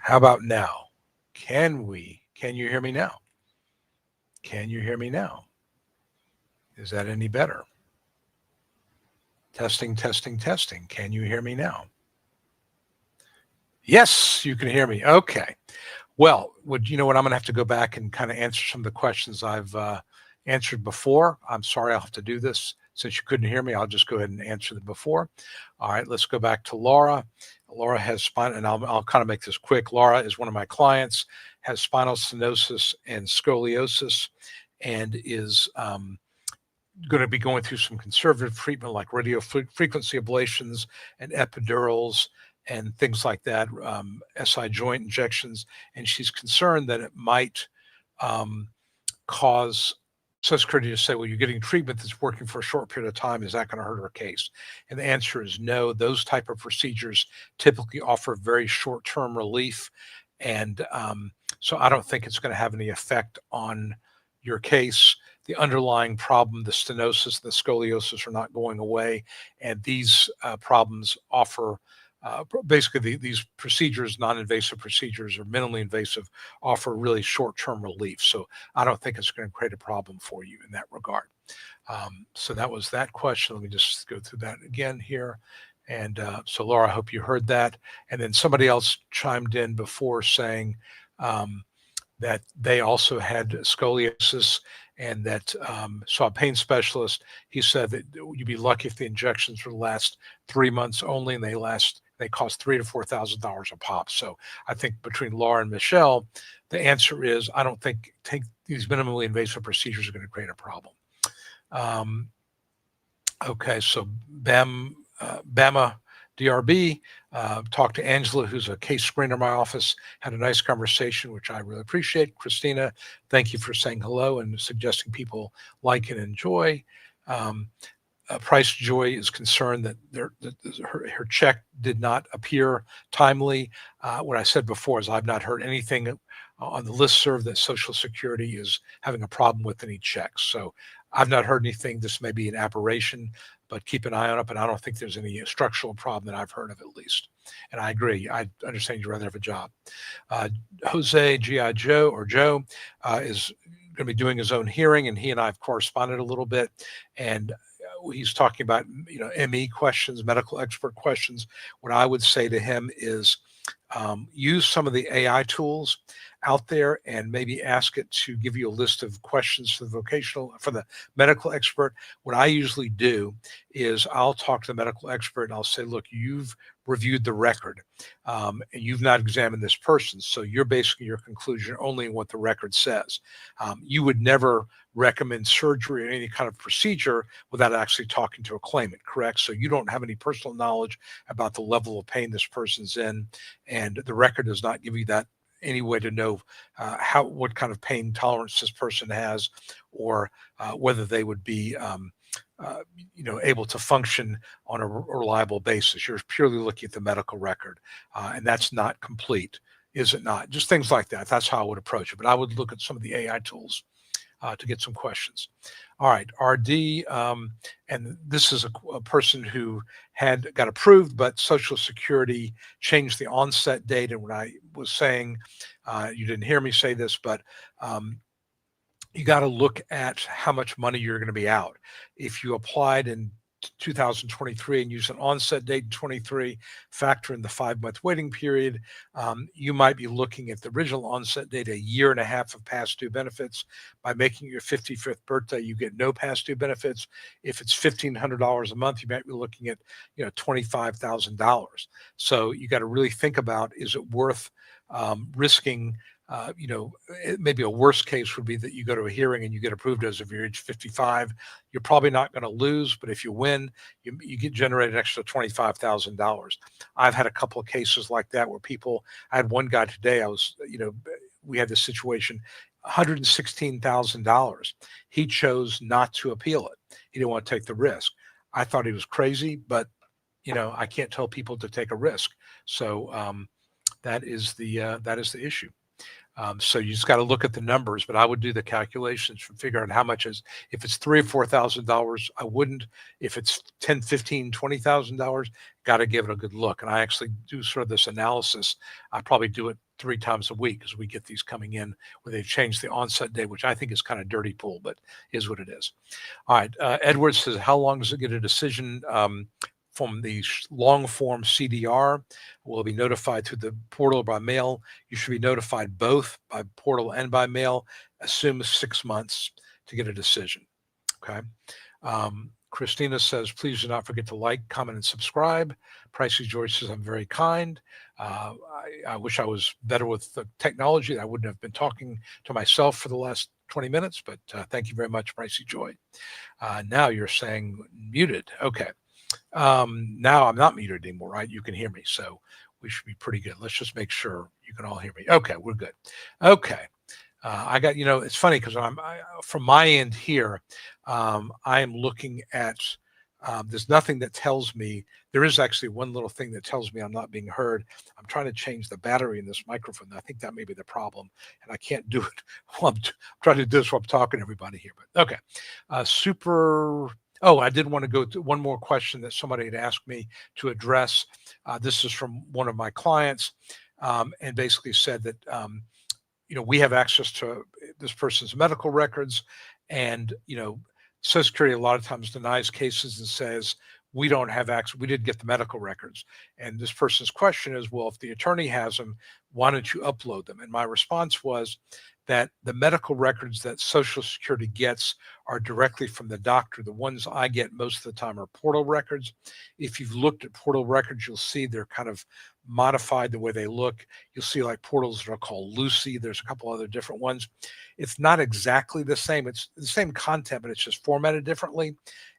How about now? Can you hear me now? Can you hear me now? Is that any better? Testing, testing, testing. Can you hear me now? Yes, you can hear me. Okay. Well, would you know what? I'm going to have to go back and kind of answer some of the questions I've answered before. I'm sorry I'll have to do this. Since you couldn't hear me, I'll just go ahead and answer them before. All right, let's go back to Laura. Laura has spinal, and I'll kind of make this quick. Laura is one of my clients, has spinal stenosis and scoliosis, and is going to be going through some conservative treatment like radio frequency ablations and epidurals and things like that, SI joint injections. And she's concerned that it might um, cause Social Security to say, well, you're getting treatment that's working for a short period of time. Is that going to hurt her case? And the answer is no. Those type of procedures typically offer very short-term relief. And so I don't think it's going to have any effect on your case. The underlying problem, the stenosis, the scoliosis are not going away. And these problems offer basically these procedures, non-invasive procedures or minimally invasive, offer really short-term relief. So I don't think it's going to create a problem for you in that regard. So that was that question. Let me just go through that again here. And so Laura, I hope you heard that. And then somebody else chimed in before saying that they also had scoliosis and that saw a pain specialist. He said that you'd be lucky if the injections would last 3 months only, and they cost $3,000 to $4,000 a pop. So I think between Laura and Michelle, the answer is I don't think these minimally invasive procedures are going to create a problem. Okay, so Bama DRB talked to Angela, who's a case screener in my office, had a nice conversation, which I really appreciate. Christina, thank you for saying hello and suggesting people like and enjoy. Price Joy is concerned that her check did not appear timely. What I said before is I've not heard anything on the listserv that Social Security is having a problem with any checks. So I've not heard anything. This may be an aberration, but keep an eye on it. But I don't think there's any structural problem that I've heard of, at least. And I agree. I understand you'd rather have a job. Jose G.I. Joe or Joe is going to be doing his own hearing, and he and I have corresponded a little bit. And he's talking about, ME questions, medical expert questions. What I would say to him is use some of the AI tools out there and maybe ask it to give you a list of questions for the medical expert. What I usually do is I'll talk to the medical expert and I'll say, look, you've reviewed the record and you've not examined this person. So you're basing your conclusion only on what the record says. You would never recommend surgery or any kind of procedure without actually talking to a claimant, correct? So you don't have any personal knowledge about the level of pain this person's in, and the record does not give you that any way to know what kind of pain tolerance this person has, or whether they would be able to function on a reliable basis. You're purely looking at the medical record, and that's not complete, is it not? Just things like that. That's how I would approach it. But I would look at some of the AI tools to get some questions. All right, RD, and this is a person who had got approved, but Social Security changed the onset date. And when I was saying, you didn't hear me say this, but you got to look at how much money you're going to be out. If you applied in 2023 and use an onset date in 23, factor in the 5-month waiting period, you might be looking at the original onset date, a year and a half of past due benefits. By making your 55th birthday, you get no past due benefits. If it's $1,500 a month, you might be looking at $25,000. So you got to really think about, is it worth risking? Maybe a worst case would be that you go to a hearing and you get approved as of your age 55. You're probably not going to lose, but if you win, you get generated an extra $25,000. I've had a couple of cases like that where I had one guy today, we had this situation, $116,000. He chose not to appeal it. He didn't want to take the risk. I thought he was crazy, but I can't tell people to take a risk. So that is the issue. So you just got to look at the numbers, but I would do the calculations from figure out how much is, if it's $3,000 or $4,000, I wouldn't. If it's 10, 15, $20,000, got to give it a good look. And I actually do sort of this analysis. I probably do it 3 times a week as we get these coming in where they've changed the onset date, which I think is kind of dirty pool, but is what it is. All right. Edward says, how long does it get a decision? From the long form CDR will be notified through the portal or by mail. You should be notified both by portal and by mail. Assume 6 months to get a decision. Okay. Christina says, please do not forget to like, comment, and subscribe. Pricey George says, I'm very kind. I wish I was better with the technology. I wouldn't have been talking to myself for the last 20 minutes, but thank you very much, Pricey Joy. Now you're saying muted. Okay. Now I'm not muted anymore, right? You can hear me, so we should be pretty good. Let's just make sure you can all hear me. Okay, we're good. Okay. I got, it's funny because from my end here, I am looking at, there's nothing that tells me, there is actually one little thing that tells me I'm not being heard. I'm trying to change the battery in this microphone. I think that may be the problem, and I can't do it while I'm trying to do this while I'm talking to everybody here. But okay. Oh, I did want to go to one more question that somebody had asked me to address. This is from one of my clients, and basically said that, we have access to this person's medical records, and, Social Security a lot of times denies cases and says, we don't have access, we didn't get the medical records. And this person's question is, well, if the attorney has them, why don't you upload them? And my response was that the medical records that Social Security gets are directly from the doctor. The ones I get most of the time are portal records. If you've looked at portal records, you'll see they're kind of modified the way they look. You'll see like portals that are called Lucy. There's a couple other different ones. It's not exactly the same. It's the same content, but it's just formatted differently.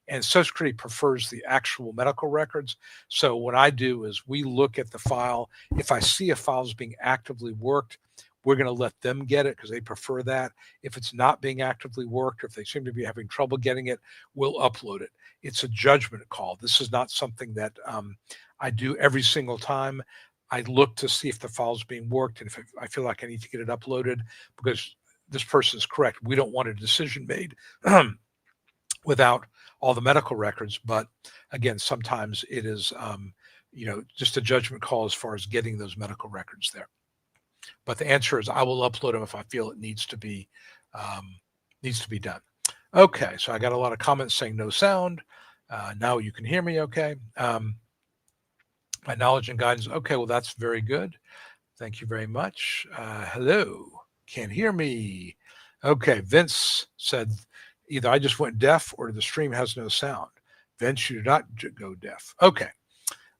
And Social Security prefers the actual medical records. So what I do is we look at the file. If I see a file is being actively worked, we're going to let them get it because they prefer that. If it's not being actively worked, or if they seem to be having trouble getting it, we'll upload it. It's a judgment call. This is not something that I do every single time. I look to see if the file is being worked, and if I feel like I need to get it uploaded, because this person is correct. We don't want a decision made without all the medical records. But again, sometimes it is, just a judgment call as far as getting those medical records there. But the answer is I will upload them if I feel it needs to be done. Okay, so I got a lot of comments saying no sound. Now you can hear me okay. My knowledge and guidance. Okay, well, that's very good. Thank you very much. Hello, can't hear me. Okay, Vince said either I just went deaf or the stream has no sound. Vince, you did not go deaf. Okay.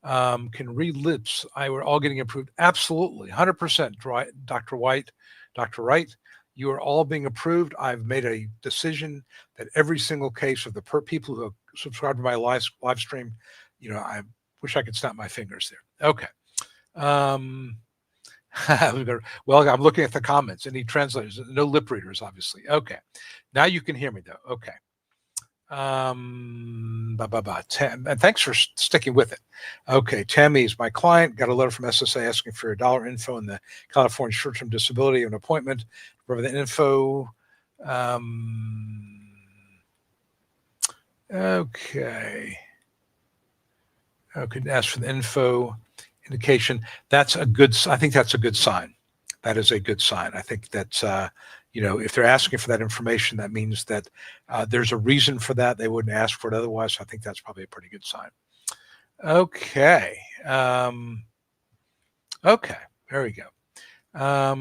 Can read lips. We're all getting approved. Absolutely. 100%. Dr. White, Dr. Wright, you are all being approved. I've made a decision that every single case of the people who have subscribed to my live stream, I wish I could snap my fingers there. Okay. Well, I'm looking at the comments. Any translators? No lip readers, obviously. Okay. Now you can hear me though. Okay. And thanks for sticking with it. Okay, Tammy is my client. Got a letter from SSA asking for your dollar info in the California short-term disability, an appointment. Remember the info. Okay. Okay, ask for the info indication. That's a good. I think that's a good sign. That is a good sign. I think that's. If they're asking for that information, that means that there's a reason for that. They wouldn't ask for it otherwise. So I think that's probably a pretty good sign. Okay. Okay. There we go. I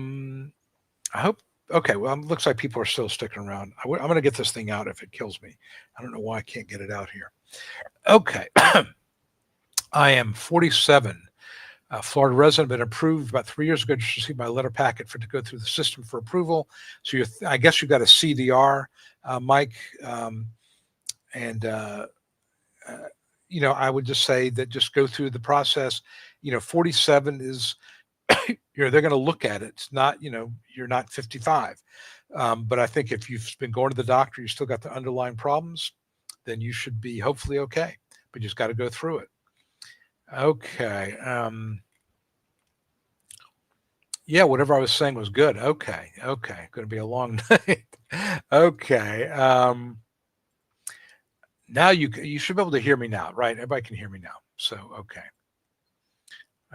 hope. Okay. Well, it looks like people are still sticking around. I'm going to get this thing out if it kills me. I don't know why I can't get it out here. Okay. I am 47. Florida resident, been approved about 3 years ago. Just received my letter packet to go through the system for approval. So I guess you got a CDR, Mike, I would just say that just go through the process. 47 is, they're going to look at it. It's not, you're not 55. But I think if you've been going to the doctor, you still got the underlying problems, then you should be hopefully okay. But you just got to go through it. Okay. Yeah, whatever I was saying was good. Okay, okay, going to be a long night. Okay, now you should be able to hear me now, right? Everybody can hear me now. So okay,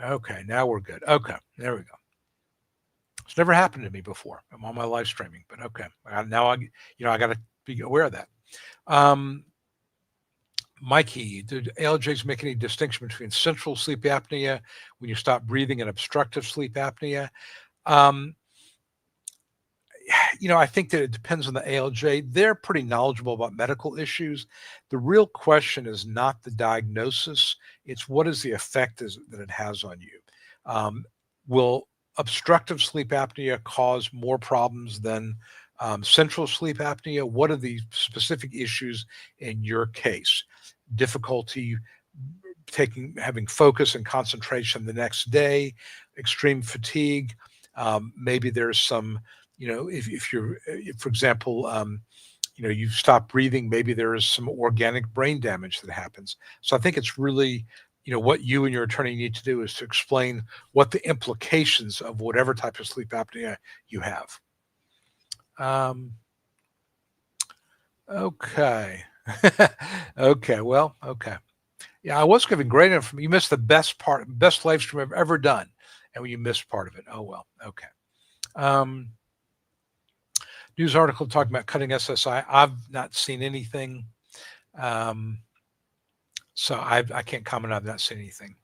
okay, now we're good. Okay, there we go. It's never happened to me before. I'm on my live streaming, but okay. Now I got to be aware of that. Um, Mikey, did ALJs make any distinction between central sleep apnea when you stop breathing and obstructive sleep apnea? Um, I think that it depends on the ALJ. They're pretty knowledgeable about medical issues. The real question is not the diagnosis, it's what is the effect that it has on you. Um, will obstructive sleep apnea cause more problems than central sleep apnea? What are the specific issues in your case? Difficulty having focus and concentration the next day, extreme fatigue. Maybe there's some, if you're, if, for example, you stop breathing, maybe there is some organic brain damage that happens. So I think it's really, what you and your attorney need to do is to explain what the implications of whatever type of sleep apnea you have. Okay. Okay. Well, okay. Yeah, I was giving great information. You missed the best live stream I've ever done, and you missed part of it. Oh well. Okay. Um, News article talking about cutting SSI. I've not seen anything, um, so I can't comment. I've not seen anything.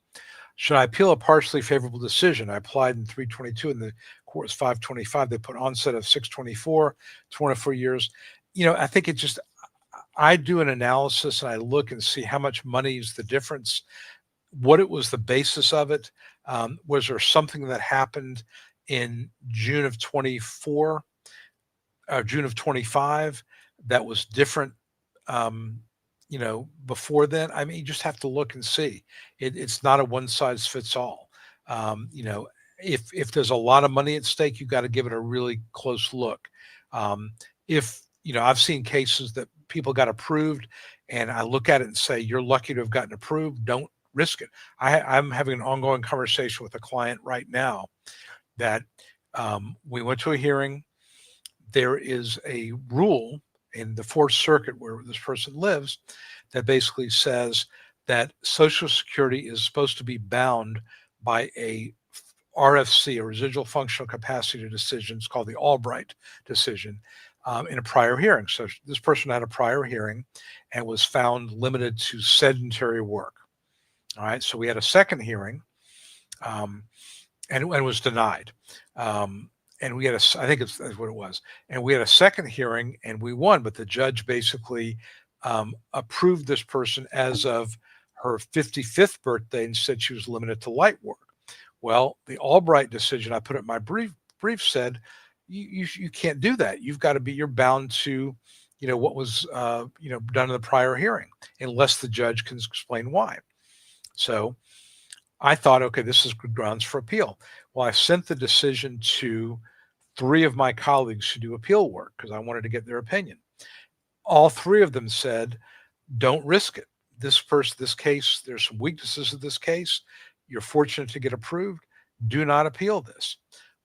Should I appeal a partially favorable decision? I applied in 322, and the court was 525. They put onset of 624, 24 years. I think it just. I do an analysis and I look and see how much money is the difference, what it was the basis of it. Was there something that happened in June of 24, June of 25 that was different, before then? I mean, you just have to look and see. It's not a one size fits all. If there's a lot of money at stake, you got to give it a really close look. If I've seen cases that people got approved, and I look at it and say, "You're lucky to have gotten approved. Don't risk it." I'm having an ongoing conversation with a client right now that we went to a hearing. There is a rule in the Fourth Circuit where this person lives that basically says that Social Security is supposed to be bound by a RFC, a residual functional capacity decision. It's called the Albright decision, in a prior hearing. So this person had a prior hearing and was found limited to sedentary work. All right. So we had a second hearing, and was denied. And we had I think that's what it was. And we had a second hearing and we won, but the judge basically approved this person as of her 55th birthday and said she was limited to light work. Well, the Albright decision, I put it in my brief said, you can't do that. You're bound to, what was, done in the prior hearing, unless the judge can explain why. So I thought, okay, this is good grounds for appeal. Well, I sent the decision to 3 of my colleagues who do appeal work because I wanted to get their opinion. All 3 of them said, don't risk it. This case, there's some weaknesses of this case. You're fortunate to get approved. Do not appeal this.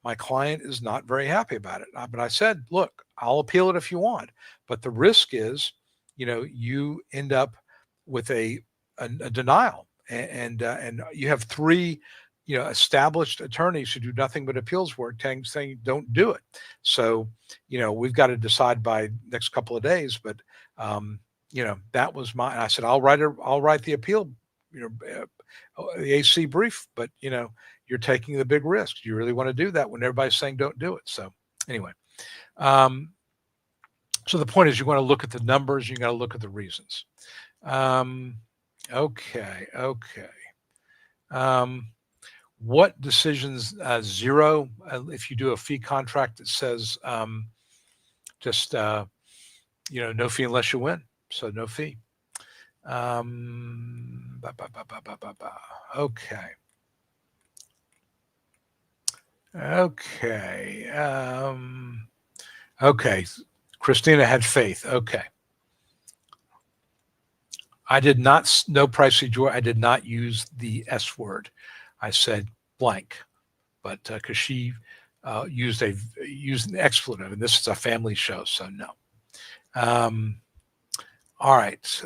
My client is not very happy about it. But I said, look, I'll appeal it if you want. But the risk is, you end up with a denial. And you have 3, established attorneys who do nothing but appeals work saying don't do it. So, we've got to decide by next couple of days. But, that was I said, I'll write the appeal, the AC brief, but, you're taking the big risk. You really want to do that when everybody's saying don't do it. So anyway, so the point is you want to look at the numbers, you got to look at the reasons. Okay. What decisions, zero, if you do a fee contract that says just, no fee unless you win. So no fee. Okay. Okay. Okay. Christina had faith. Okay. I did not, no pricey joy. I did not use the S word. I said blank. but because she used an expletive, and this is a family show, so no. All right.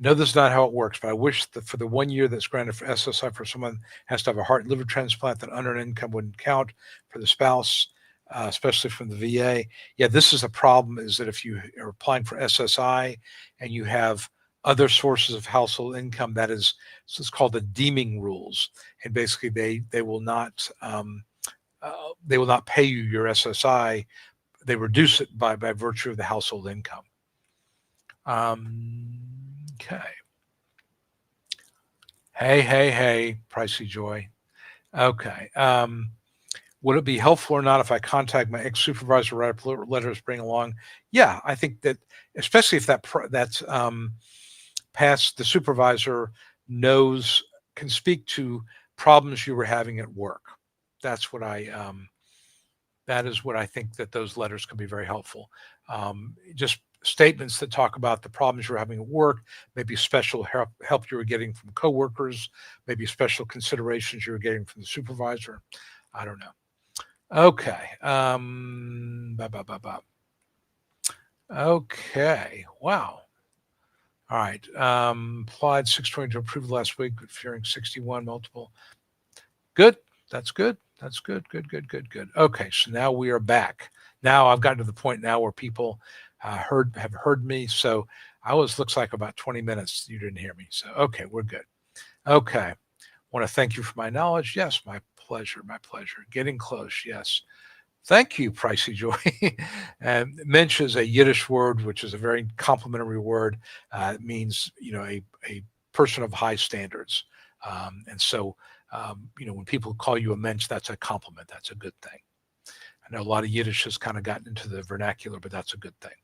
No, this is not how it works, but I wish that for the 1 year that's granted for SSI for someone has to have a heart and liver transplant, that unearned income wouldn't count for the spouse, especially from the VA. Yeah, this is a problem, is that if you are applying for SSI and you have other sources of household income, that is, so it's called the deeming rules. And basically they will not pay you your SSI. They reduce it by virtue of the household income. Okay. Hey, Pricey Joy. Okay. Would it be helpful or not if I contact my ex-supervisor, write a letter, bring along? Yeah, I think that, especially if that's past, the supervisor can speak to problems you were having at work. That is what I think, that those letters can be very helpful. Just statements that talk about the problems you're having at work, maybe special help you were getting from coworkers, maybe special considerations you were getting from the supervisor. I don't know. Okay. Okay. Wow. All right. Applied 620 to approve last week, fearing 61 multiple. Good. That's good. That's good. Good. Okay. So now we are back. Now I've gotten to the point now where people have heard me. So looks like about 20 minutes you didn't hear me. So, okay, we're good. Okay. Want to thank you for my knowledge. Yes, my pleasure. Getting close. Yes. Thank you, Pricey Joy. And Mensch is a Yiddish word, which is a very complimentary word. It means, a person of high standards. And so, when people call you a Mensch, that's a compliment. That's a good thing. I know a lot of Yiddish has kind of gotten into the vernacular, but that's a good thing.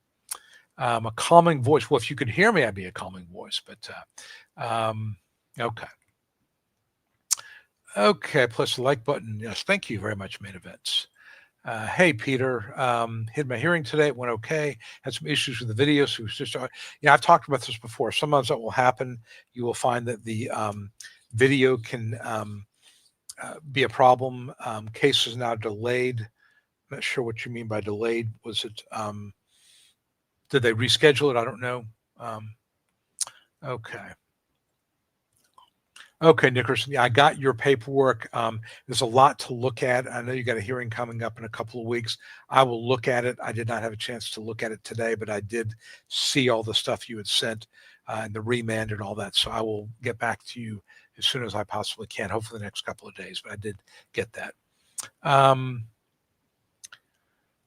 A calming voice. Well, if you could hear me, I'd be a calming voice, but okay. Okay, plus the like button. Yes, thank you very much, Main Events. Hey, Peter, hit my hearing today. It went okay. Had some issues with the video. So it was just, I've talked about this before. Sometimes that will happen. You will find that the video can be a problem. Case is now delayed. I'm not sure what you mean by delayed. Was it, did they reschedule it? I don't know. Okay. Okay, Nickerson. Yeah, I got your paperwork. There's a lot to look at. I know you got a hearing coming up in a couple of weeks. I will look at it. I did not have a chance to look at it today, but I did see all the stuff you had sent and the remand and all that. So I will get back to you as soon as I possibly can, hopefully the next couple of days, but I did get that.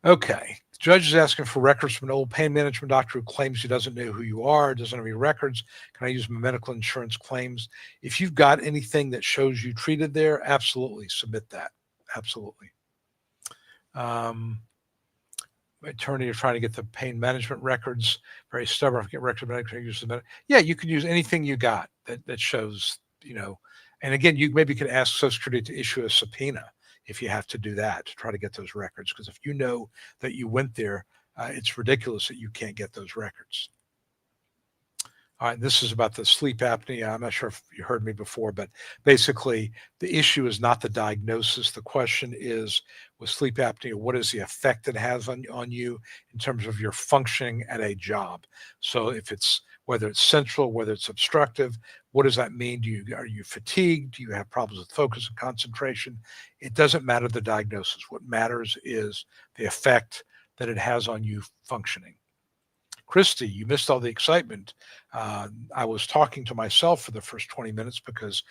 Okay. The judge is asking for records from an old pain management doctor who claims he doesn't know who you are, doesn't have any records. Can I use my medical insurance claims? If you've got anything that shows you treated there, absolutely submit that. Absolutely. My attorney is trying to get the pain management records. Very stubborn. Get records. Yeah, you could use anything you got that shows, and again, you maybe could ask Social Security to issue a subpoena if you have to do that to try to get those records. Because if you know that you went there, it's ridiculous that you can't get those records. All right, this is about the sleep apnea. I'm not sure if you heard me before, but basically the issue is not the diagnosis. The question is, with sleep apnea, what is the effect it has on you in terms of your functioning at a job? So if it's, whether it's central, whether it's obstructive, what does that mean? Are you fatigued? Do you have problems with focus and concentration? It doesn't matter the diagnosis. What matters is the effect that it has on you functioning. Christy, you missed all the excitement. I was talking to myself for the first 20 minutes because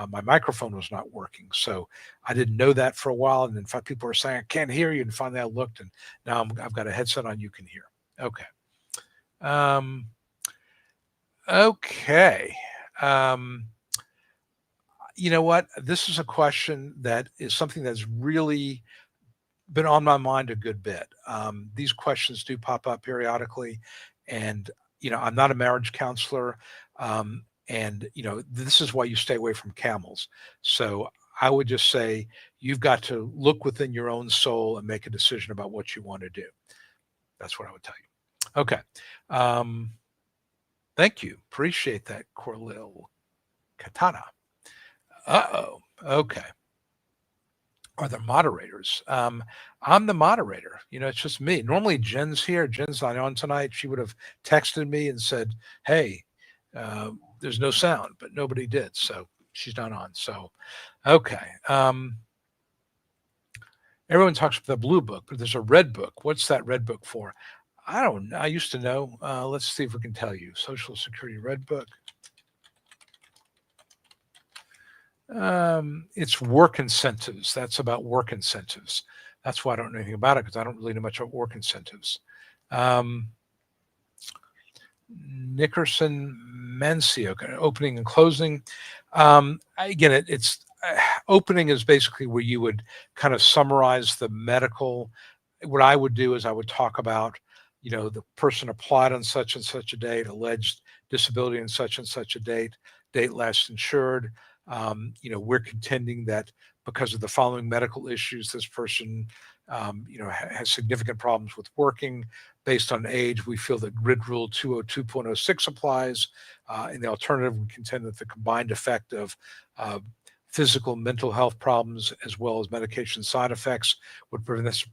my microphone was not working. So I didn't know that for a while. And in fact, people were saying, I can't hear you. And finally I looked, and now I've got a headset on, you can hear. Okay. Okay. You know what? This is a question that is something that's really been on my mind a good bit. These questions do pop up periodically, and I'm not a marriage counselor, and this is why you stay away from camels. So I would just say you've got to look within your own soul and make a decision about what you want to do. That's what I would tell you. Okay. Thank you. Appreciate that, Corlil Katana. Uh-oh. Okay. Are the moderators? I'm the moderator. It's just me. Normally Jen's here. Jen's not on tonight. She would have texted me and said, "Hey, there's no sound," but nobody did, so she's not on. So, okay. Everyone talks about the blue book, but there's a red book. What's that red book for? I don't know. I used to know. Let's see if we can tell you. Social Security Red Book. It's work incentives. That's about work incentives. That's why I don't know anything about it, because I don't really know much about work incentives. Um, Nickerson Mencio, opening and closing. Again, it's opening is basically where you would kind of summarize the medical. What I would do is I would talk about, the person applied on such and such a date, alleged disability on such and such a date last insured. We're contending that because of the following medical issues, this person, has significant problems with working. Based on age, we feel that Grid Rule 202.06 applies. In the alternative, we contend that the combined effect of physical, mental health problems, as well as medication side effects, would prevent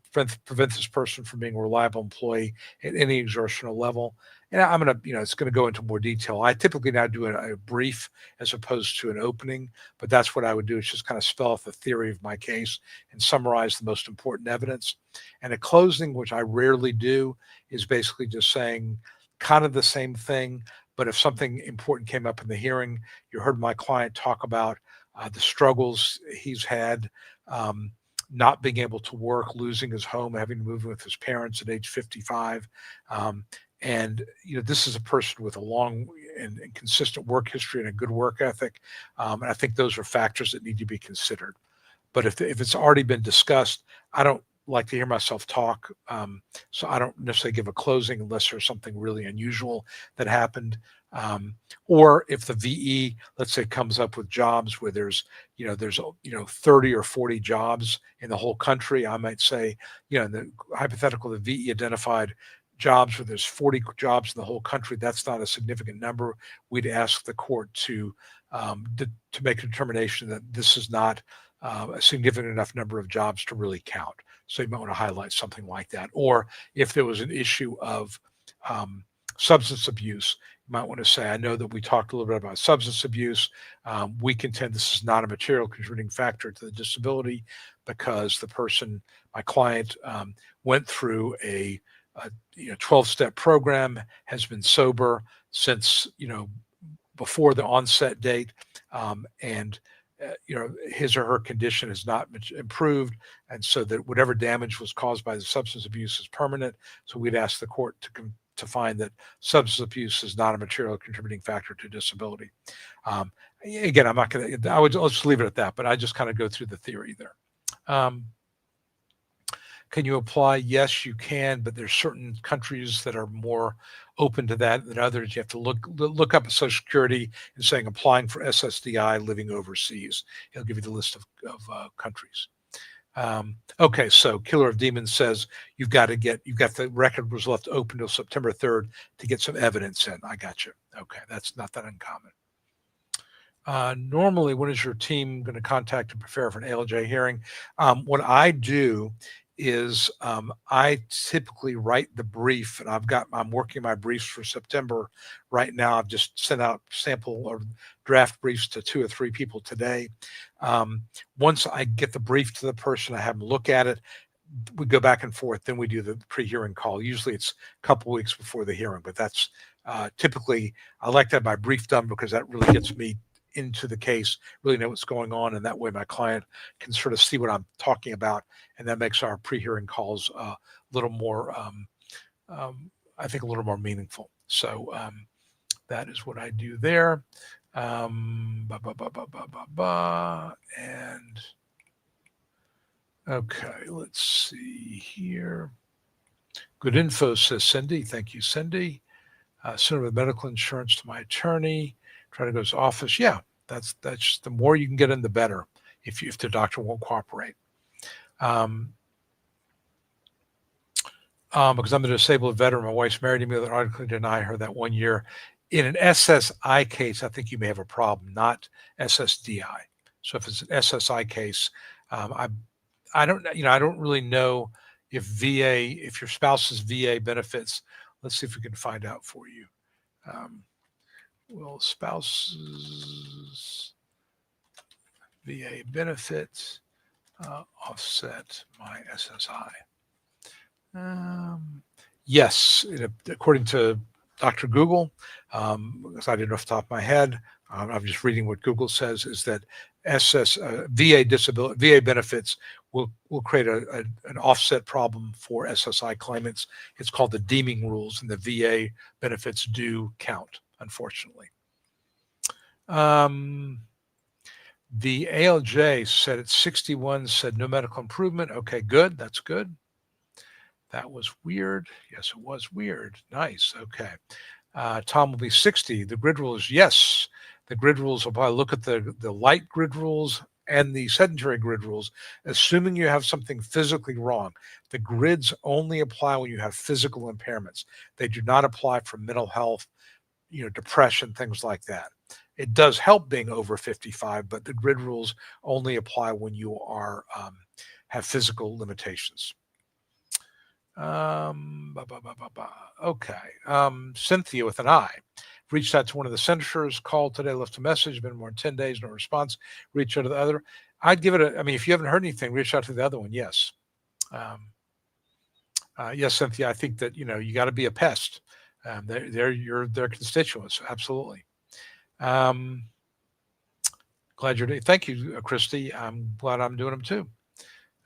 this person from being a reliable employee at any exertional level. And I'm going to, it's going to go into more detail. I typically now do a brief as opposed to an opening, but that's what I would do, is just kind of spell out the theory of my case and summarize the most important evidence. And a closing, which I rarely do, is basically just saying kind of the same thing. But if something important came up in the hearing, you heard my client talk about the struggles he's had, not being able to work, losing his home, having to move in with his parents at age 55. And this is a person with a long and consistent work history and a good work ethic. And I think those are factors that need to be considered. But if it's already been discussed, I don't like to hear myself talk. So I don't necessarily give a closing unless there's something really unusual that happened. Or if the VE, let's say, comes up with jobs where there's 30 or 40 jobs in the whole country, I might say, in the hypothetical, the VE identified jobs where there's 40 jobs in the whole country. That's not a significant number. We'd ask the court to make a determination that this is not a significant enough number of jobs to really count. So you might want to highlight something like that. Or if there was an issue of substance abuse, you might want to say, I know that we talked a little bit about substance abuse. We contend this is not a material contributing factor to the disability because the person, my client, went through a 12-step program, has been sober since, before the onset date, and his or her condition has not much improved, and so that whatever damage was caused by the substance abuse is permanent. So we'd ask the court to find that substance abuse is not a material contributing factor to disability. Again, I'm not going to. Let's just leave it at that. But I just kind of go through the theory there. Can you apply? Yes, you can, but there's certain countries that are more open to that than others. You have to look up at Social Security and saying applying for SSDI living overseas. It'll give you the list of countries. Okay, so Killer of Demons says you've got the record was left open till September 3rd to get some evidence in. I got you. Okay, that's not that uncommon. Normally, when is your team going to contact and prepare for an ALJ hearing? What I do is I typically write the brief, and I'm working my briefs for September right now. I've just sent out sample or draft briefs to 2 or 3 people today. Once I get the brief to the person, I have them look at it. We go back and forth. Then we do the pre-hearing call. Usually it's a couple weeks before the hearing, but that's typically I like to have my brief done because that really gets me into the case, really know what's going on, and that way my client can sort of see what I'm talking about, and that makes our pre-hearing calls a little more, I think, a little more meaningful. So that is what I do there. And okay, let's see here. Good info, says Cindy. Thank you, Cindy. Sooner with medical insurance to my attorney. Try to go to his office. Yeah, that's the more you can get in, the better. If the doctor won't cooperate, because I'm a disabled veteran, my wife's married to me. That article deny her that 1 year. In an SSI case, I think you may have a problem, not SSDI. So if it's an SSI case, I don't, I don't really know if your spouse's VA benefits. Let's see if we can find out for you. Will spouse's VA benefits offset my SSI? Yes, according to Dr. Google, because I didn't know off the top of my head, I'm just reading what Google says, is that VA benefits will create an offset problem for SSI claimants. It's called the deeming rules, and the VA benefits do count, unfortunately. The ALJ said at 61, said no medical improvement. Okay, good. That's good. That was weird. Yes, it was weird. Nice. Okay. Tom will be 60. The grid rules, yes. The grid rules will probably look at the light grid rules and the sedentary grid rules, assuming you have something physically wrong. The grids only apply when you have physical impairments. They do not apply for mental health, depression, things like that. It does help being over 55, but the grid rules only apply when you are have physical limitations. Okay. Cynthia with an I. Reached out to one of the senators, called today, left a message, been more than 10 days, no response. Reach out to the other. I'd give it if you haven't heard anything, reach out to the other one. Yes. Yes, Cynthia, I think that, you got to be a pest. They're their constituents. Absolutely. Glad you're doing. Thank you, Christy. I'm glad I'm doing them too.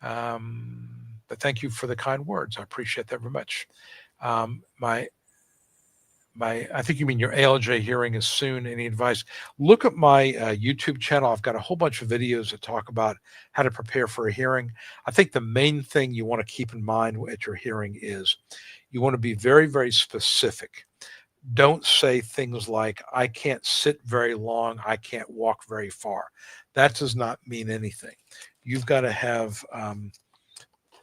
But thank you for the kind words. I appreciate that very much. I think you mean your ALJ hearing is soon. Any advice? Look at my YouTube channel. I've got a whole bunch of videos that talk about how to prepare for a hearing. I think the main thing you want to keep in mind at your hearing is you want to be very, very specific. Don't say things like, I can't sit very long, I can't walk very far. That does not mean anything. You've got to have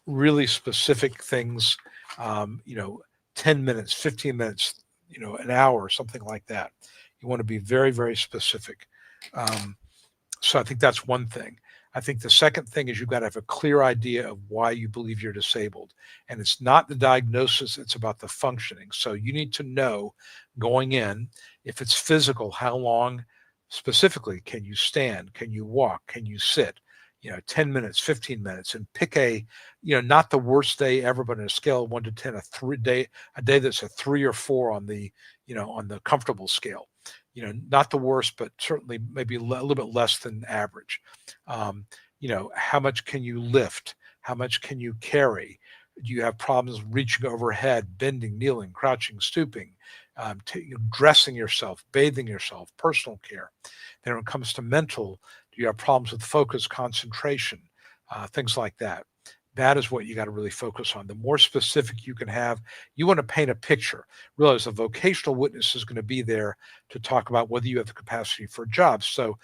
really specific things, 10 minutes, 15 minutes, an hour, something like that. You want to be very, very specific. So I think that's one thing. I think the second thing is you've got to have a clear idea of why you believe you're disabled. And it's not the diagnosis, it's about the functioning. So you need to know going in, if it's physical, how long specifically can you stand? Can you walk? Can you sit? 10 minutes, 15 minutes, and pick not the worst day ever, but on a scale of 1 to 10, a day that's a 3 or 4 on the, on the comfortable scale. Not the worst, but certainly maybe a little bit less than average. How much can you lift? How much can you carry? Do you have problems reaching overhead, bending, kneeling, crouching, stooping, dressing yourself, bathing yourself, personal care? Then when it comes to mental, do you have problems with focus, concentration, things like that? That is what you got to really focus on. The more specific you can have, you want to paint a picture. Realize a vocational witness is going to be there to talk about whether you have the capacity for a job. So,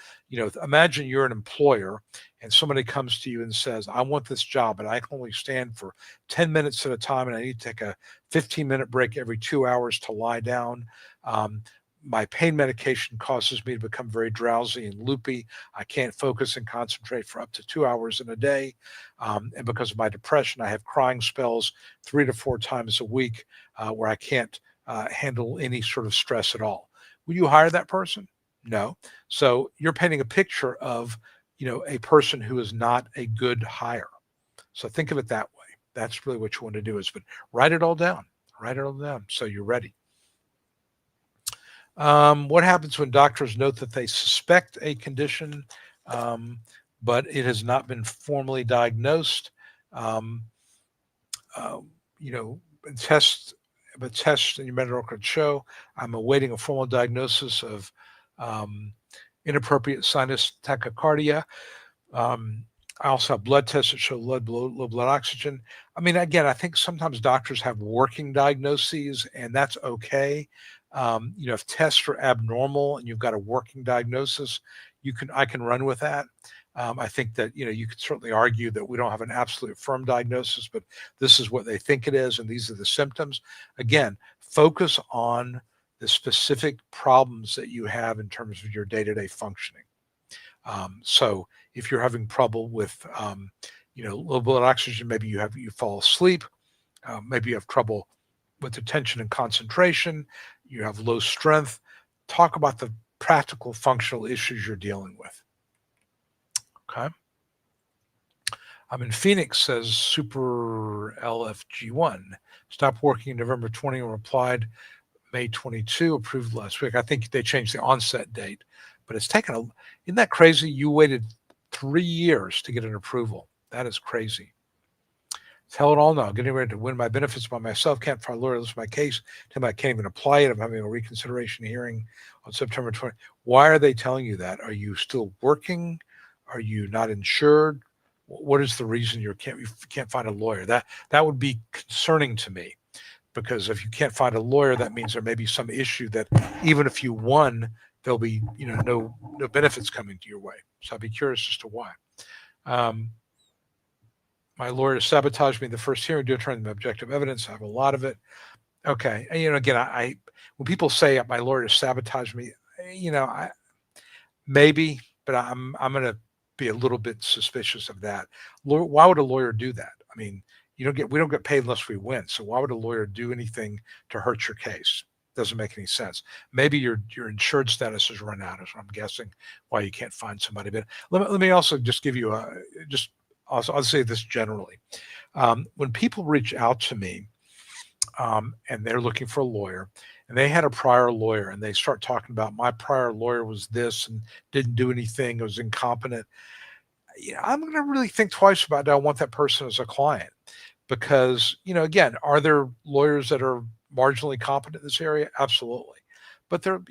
imagine you're an employer and somebody comes to you and says, I want this job, but I can only stand for 10 minutes at a time, and I need to take a 15-minute break every 2 hours to lie down. My pain medication causes me to become very drowsy and loopy. I can't focus and concentrate for up to 2 hours in a day. And because of my depression, I have crying spells 3 to 4 times a week where I can't handle any sort of stress at all. Will you hire that person? No. So you're painting a picture of, a person who is not a good hire. So think of it that way. That's really what you want to do but write it all down. Write it all down so you're ready. What happens when doctors note that they suspect a condition, but it has not been formally diagnosed? Tests in your medical record show I'm awaiting a formal diagnosis of inappropriate sinus tachycardia. I also have blood tests that show low blood oxygen. Again, I think sometimes doctors have working diagnoses, and that's okay. If tests are abnormal and you've got a working diagnosis, I can run with that. I think that, you could certainly argue that we don't have an absolute firm diagnosis, but this is what they think it is, and these are the symptoms. Again, focus on the specific problems that you have in terms of your day-to-day functioning. So if you're having trouble with, low blood oxygen, maybe you fall asleep, maybe you have trouble with attention and concentration, you have low strength. Talk about the practical functional issues you're dealing with. Okay. I'm in Phoenix, says Super LFG1. Stopped working in November 20 and replied May 22, approved last week. I think they changed the onset date, but it's taken isn't that crazy? You waited 3 years to get an approval. That is crazy. Tell it all now. Getting ready to win my benefits by myself. Can't find a lawyer. This is my case. Tell me I can't even apply it. I'm having a reconsideration hearing on September 20. Why are they telling you that? Are you still working? Are you not insured? What is the reason you can't find a lawyer? That would be concerning to me, because if you can't find a lawyer, that means there may be some issue that even if you won, there'll be no benefits coming to your way. So I'd be curious as to why. My lawyer sabotaged me the first hearing due to trying to objective evidence. I have a lot of it. Okay. And, again, I when people say my lawyer sabotaged me, I maybe, but I'm going to be a little bit suspicious of that. Why would a lawyer do that? I mean, we don't get paid unless we win. So why would a lawyer do anything to hurt your case? Doesn't make any sense. Maybe your insured status has run out, is what I'm guessing, why you can't find somebody. But let me also just give you I'll say this generally. When people reach out to me and they're looking for a lawyer, and they had a prior lawyer, and they start talking about my prior lawyer was this and didn't do anything, it was incompetent, I'm going to really think twice about, do I want that person as a client? Because, again, are there lawyers that are marginally competent in this area? Absolutely. But they're,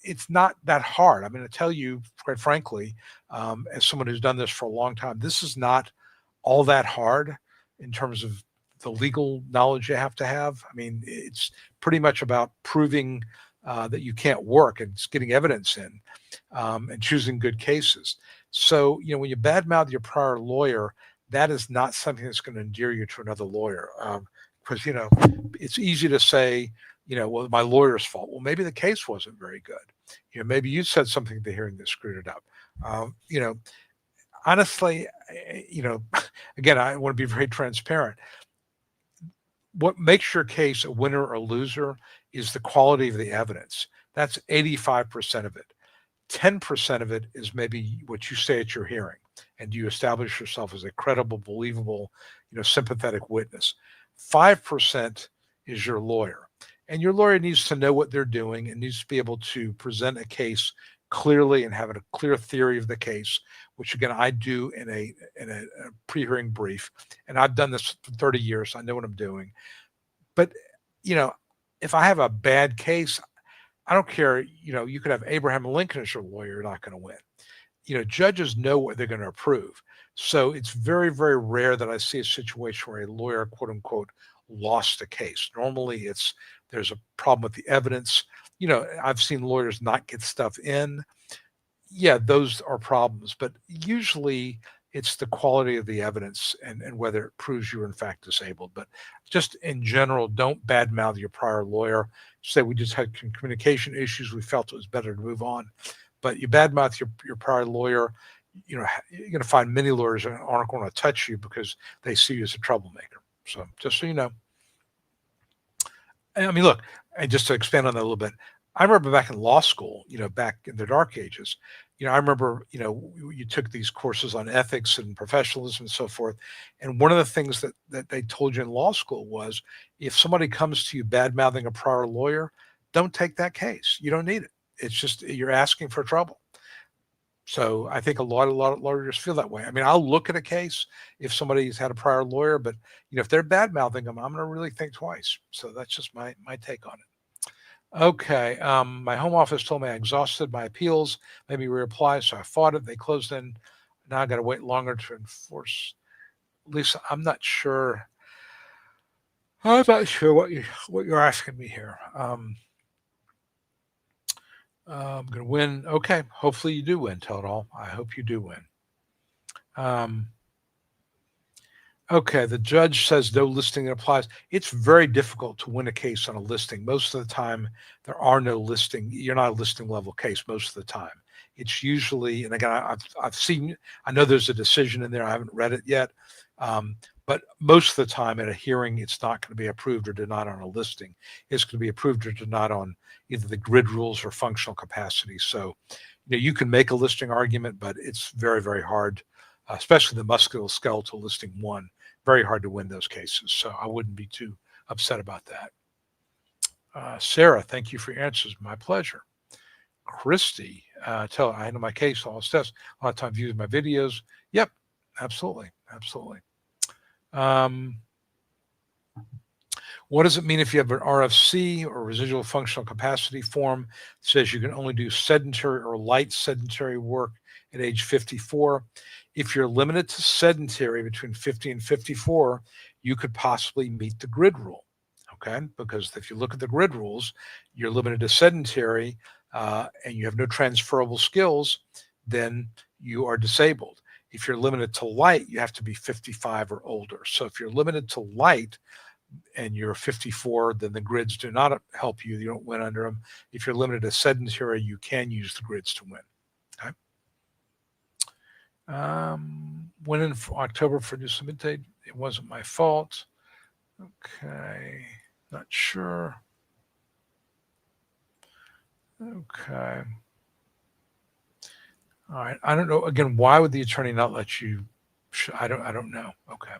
it's not that hard. I'm going to tell you, quite frankly, as someone who's done this for a long time, this is not all that hard in terms of the legal knowledge you have to have. I mean, it's pretty much about proving that you can't work, and it's getting evidence in and choosing good cases. So, when you badmouth your prior lawyer, that is not something that's going to endear you to another lawyer. Because, it's easy to say, well, my lawyer's fault. Well, maybe the case wasn't very good. Maybe you said something at the hearing that screwed it up. Honestly, again, I want to be very transparent. What makes your case a winner or loser is the quality of the evidence. That's 85% of it. 10% of it is maybe what you say at your hearing, and do you establish yourself as a credible, believable, sympathetic witness. 5% is your lawyer, and your lawyer needs to know what they're doing and needs to be able to present a case clearly and have a clear theory of the case, which again I do in a pre-hearing brief, and I've done this for 30 years. I know what I'm doing. But if I have a bad case, I don't care. You could have Abraham Lincoln as your lawyer, you're not going to win. Judges know what they're going to approve. So it's very, very rare that I see a situation where a lawyer, quote unquote, lost a case. Normally there's a problem with the evidence. I've seen lawyers not get stuff in. Yeah, those are problems, but usually it's the quality of the evidence and whether it proves you're in fact disabled. But just in general, don't badmouth your prior lawyer. Say we just had communication issues. We felt it was better to move on. But you badmouth your prior lawyer, you're going to find many lawyers that aren't going to touch you because they see you as a troublemaker. So just so you know. I mean, look, and just to expand on that a little bit, I remember back in law school, back in the dark ages, I remember, you took these courses on ethics and professionalism and so forth. And one of the things that they told you in law school was, if somebody comes to you bad-mouthing a prior lawyer, don't take that case. You don't need it. It's just, you're asking for trouble. So I think a lot of lawyers feel that way. I mean, I'll look at a case if somebody's had a prior lawyer, but if they're bad-mouthing them, I'm going to really think twice. So that's just my take on it. Okay. My home office told me I exhausted my appeals, made me reapply, so I fought it. They closed in. Now I got to wait longer to enforce. Lisa, I'm not sure. I'm not sure what you're asking me here. I'm going to win. Okay. Hopefully you do win, Tell It All. I hope you do win. Okay, the judge says no listing applies. It's very difficult to win a case on a listing. Most of the time, there are no listing. You're not a listing level case most of the time. it's usually, and again, I've seen, I know there's a decision in there. I haven't read it yet. But most of the time at a hearing, it's not going to be approved or denied on a listing. It's going to be approved or denied on either the grid rules or functional capacity. So, you can make a listing argument, but it's very, very hard, especially the musculoskeletal listing one, very hard to win those cases. So I wouldn't be too upset about that. Sarah, thank you for your answers. My pleasure. Christy, I handle my case, all steps. A lot of times views my videos. Yep, absolutely, absolutely. What does it mean if you have an RFC or residual functional capacity form that says you can only do sedentary or light sedentary work at age 54? If you're limited to sedentary between 50 and 54, you could possibly meet the grid rule. Okay, because if you look at the grid rules, you're limited to sedentary and you have no transferable skills, then you are disabled. If you're limited to light, you have to be 55 or older. So if you're limited to light and you're 54, then the grids do not help you. You don't win under them. If you're limited to sedentary, you can use the grids to win. Okay. Went in for October for new submit date. It wasn't my fault. Okay. Not sure. Okay. All right. I don't know. Again, why would the attorney not let you? I don't know. Okay.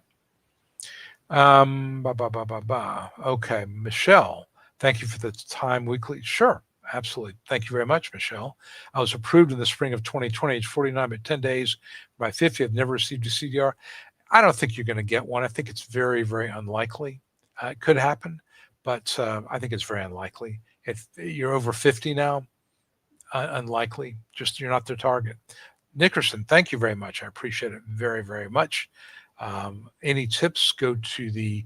Okay. Michelle, thank you for the time weekly. Sure. Absolutely. Thank you very much, Michelle. I was approved in the spring of 2020, age 49, but 10 days by 50. I've never received a CDR. I don't think you're going to get one. I think it's very, very unlikely. It could happen, but I think it's very unlikely. If you're over 50 now, unlikely. Just you're not their target. Nickerson, thank you very much. I appreciate it very, very much. Any tips, go to the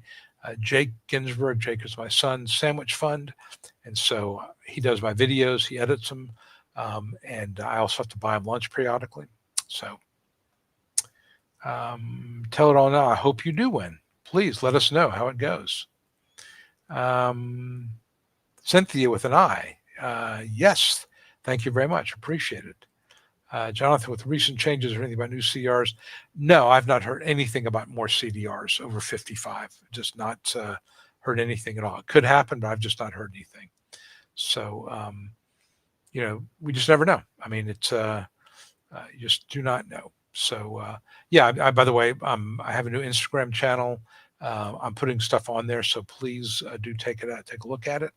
Jake Ginsberg, Jake is my son, Sandwich Fund. And so he does my videos, he edits them, and I also have to buy him lunch periodically. So tell it all now. I hope you do win. Please let us know how it goes. Cynthia with an I. Yes, thank you very much. Appreciate it. Jonathan, with recent changes or anything about new CDRs? No, I've not heard anything about more CDRs over 55. Just not heard anything at all. It could happen, but I've just not heard anything. So, we just never know. I mean, it's you just do not know. So, yeah, by the way, I have a new Instagram channel. I'm putting stuff on there. So please do take a look at it.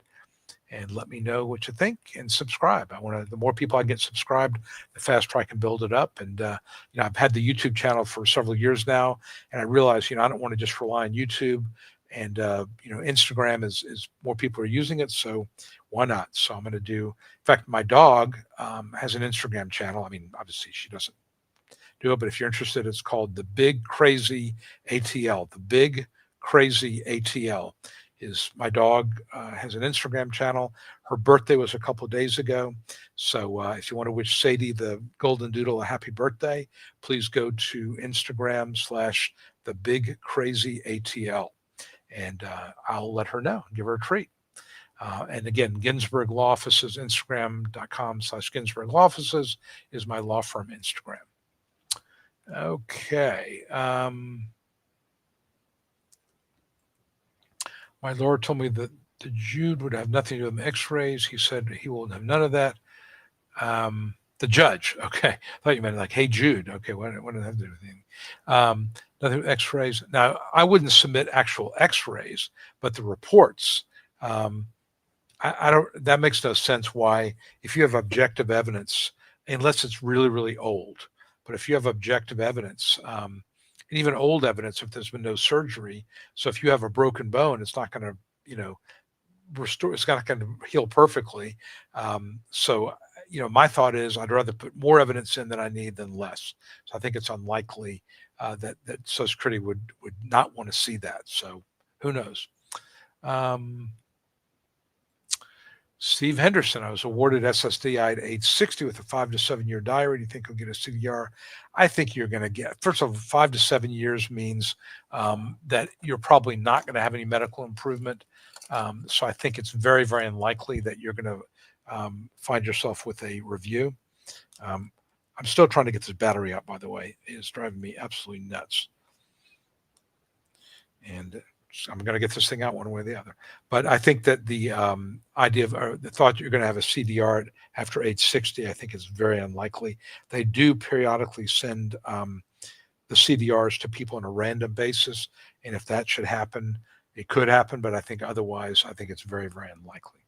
And let me know what you think and subscribe. The more people I get subscribed, the faster I can build it up. And, I've had the YouTube channel for several years now, and I realize, I don't want to just rely on YouTube and, Instagram is more people are using it. So why not? So I'm going to in fact, my dog has an Instagram channel. I mean, obviously she doesn't do it, but if you're interested, it's called The Big Crazy ATL, The Big Crazy ATL. My dog has an Instagram channel. Her birthday was a couple of days ago. So if you want to wish Sadie the Golden Doodle a happy birthday, please go to Instagram / The Big Crazy ATL. And I'll let her know, give her a treat. And again, Ginsberg Law Offices, Instagram.com / Ginsberg Law Offices is my law firm Instagram. Okay. My lawyer told me that the Jude would have nothing to do with X-rays. He said he will have none of that. The judge, okay. I thought you meant like, hey, Jude. Okay, what does that have to do with anything? Nothing with X-rays. Now, I wouldn't submit actual X-rays, but the reports, I don't. That makes no sense. Why, if you have objective evidence, unless it's really, really old, but if you have objective evidence, and even old evidence, if there's been no surgery, so if you have a broken bone, it's not going to, restore. It's not going to heal perfectly. So, my thought is I'd rather put more evidence in than I need than less. So I think it's unlikely that Social Security would not want to see that. So who knows? Steve Henderson, I was awarded SSDI at age 60 with a 5 to 7 year diary. Do you think I'll get a CDR? I think you're going to get, first of all, 5 to 7 years means that you're probably not going to have any medical improvement. So I think it's very, very unlikely that you're going to find yourself with a review. I'm still trying to get this battery out, by the way. It is driving me absolutely nuts. And I'm going to get this thing out one way or the other. But I think that the idea of the thought you're going to have a CDR after age 60, I think is very unlikely. They do periodically send the CDRs to people on a random basis. And if that should happen, it could happen. But I think otherwise, I think it's very, very unlikely.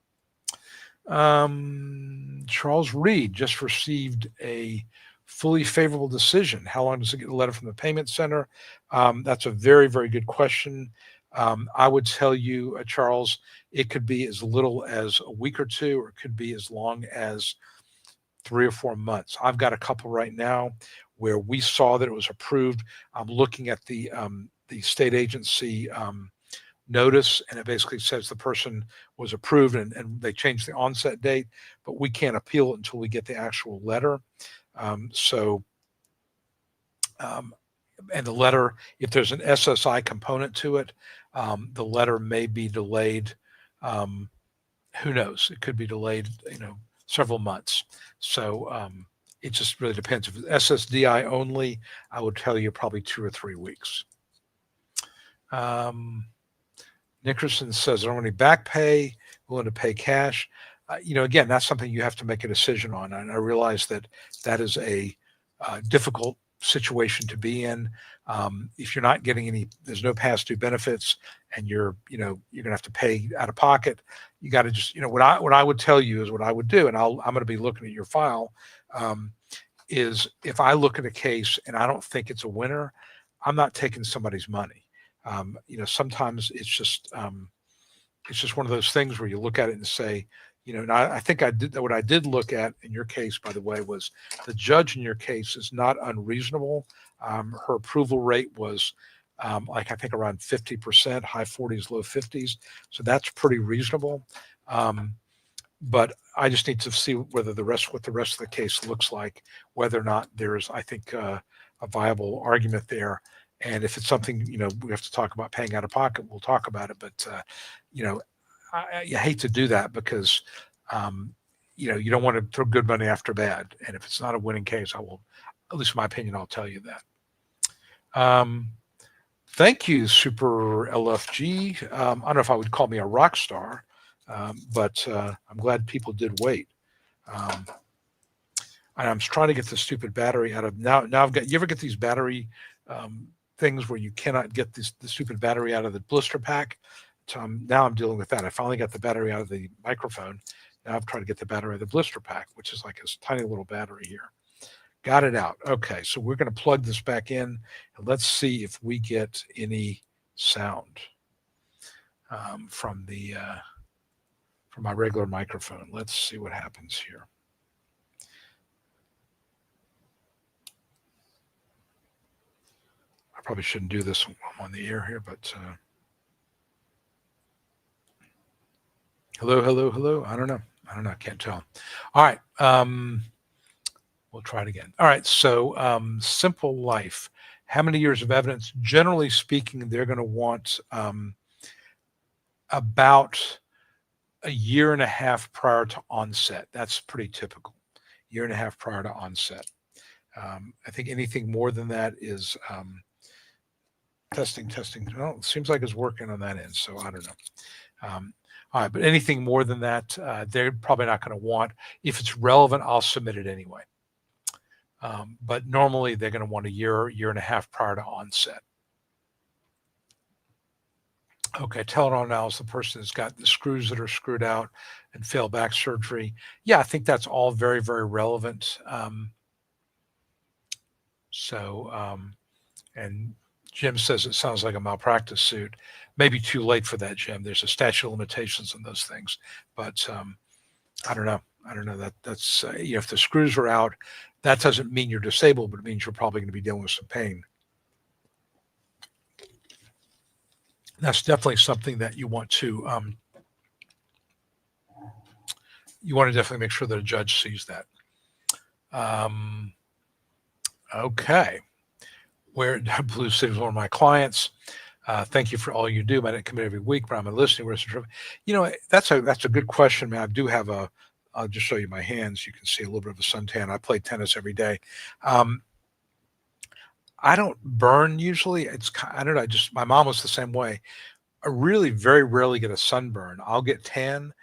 Charles Reed just received a fully favorable decision. How long does it get a letter from the payment center? That's a very, very good question. I would tell you, Charles, it could be as little as a week or two, or it could be as long as 3 or 4 months. I've got a couple right now where we saw that it was approved. I'm looking at the state agency notice, and it basically says the person was approved, and they changed the onset date, but we can't appeal it until we get the actual letter. And the letter, if there's an SSI component to it, the letter may be delayed. Who knows? It could be delayed, several months. So it just really depends. If it's SSDI only, I would tell you probably 2 or 3 weeks. Nickerson says, I don't want any back pay, willing to pay cash. Again, that's something you have to make a decision on. And I realize that is a difficult situation to be in. If you're not getting there's no past due benefits, and you're going to have to pay out of pocket, you got to just, what I would tell you is what I would do. And I'm going to be looking at your file, is if I look at a case and I don't think it's a winner, I'm not taking somebody's money. Sometimes it's just one of those things where you look at it and say, and I think what I did look at in your case, by the way, was the judge in your case is not unreasonable. Her approval rate was I think around 50%, high 40s, low 50s. So that's pretty reasonable. But I just need to see what the rest of the case looks like, whether or not there's, I think, a viable argument there. And if it's something, we have to talk about paying out of pocket, we'll talk about it. But, I hate to do that because, you don't want to throw good money after bad. And if it's not a winning case, I will, at least in my opinion, I'll tell you that. Thank you, Super LFG. I don't know if I would call me a rock star, but I'm glad people did wait. And I'm trying to get the stupid battery out of now. I've got, you ever get these battery things where you cannot get the stupid battery out of the blister pack? So now I'm dealing with that. I finally got the battery out of the microphone. Now I've tried to get the battery out of the blister pack, which is like a tiny little battery here. Got it out. Okay, so we're going to plug this back in, and let's see if we get any sound from my regular microphone. Let's see what happens here. I probably shouldn't do this on the air here, but hello. I don't know. I can't tell. All right. We'll try it again. All right. So Simple Life. How many years of evidence? Generally speaking, they're going to want about a year and a half prior to onset. That's pretty typical. Year and a half prior to onset. I think anything more than that is testing. Well, it seems like it's working on that end, so I don't know. All right, but anything more than that, they're probably not going to want. If it's relevant, I'll submit it anyway. But normally they're going to want a year and a half prior to onset. Okay, Tylenol now is the person that's got the screws that are screwed out and failed back surgery. Yeah, I think that's all very, very relevant. And Jim says it sounds like a malpractice suit. Maybe too late for that, Jim. There's a statute of limitations on those things. But I don't know. That's if the screws are out, that doesn't mean you're disabled, but it means you're probably going to be dealing with some pain. That's definitely something that you want to definitely make sure that a judge sees that. Okay. Where Blue City is one of my clients. Thank you for all you do. I didn't come in every week, but I'm listening. That's a good question, man. I do have a I'll just show you my hands. You can see a little bit of a suntan. I play tennis every day. Um, I don't burn usually. I don't know. My mom was the same way. I really very rarely get a sunburn. I'll get tan,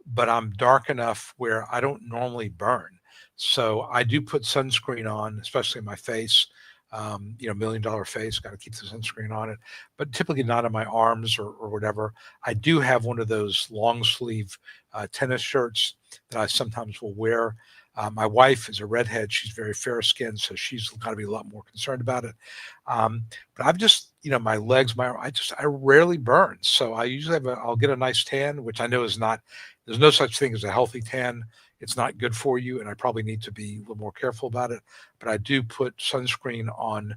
but I'm dark enough where I don't normally burn. So I do put sunscreen on, especially in my face. $1 million face, got to keep the sunscreen on it, but typically not on my arms or whatever. I do have one of those long sleeve tennis shirts that I sometimes will wear. My wife is a redhead. She's very fair skinned, so she's got to be a lot more concerned about it. But I've just, my legs, I rarely burn. So I usually I'll get a nice tan, which I know there's no such thing as a healthy tan. It's not good for you. And I probably need to be a little more careful about it. But I do put sunscreen on,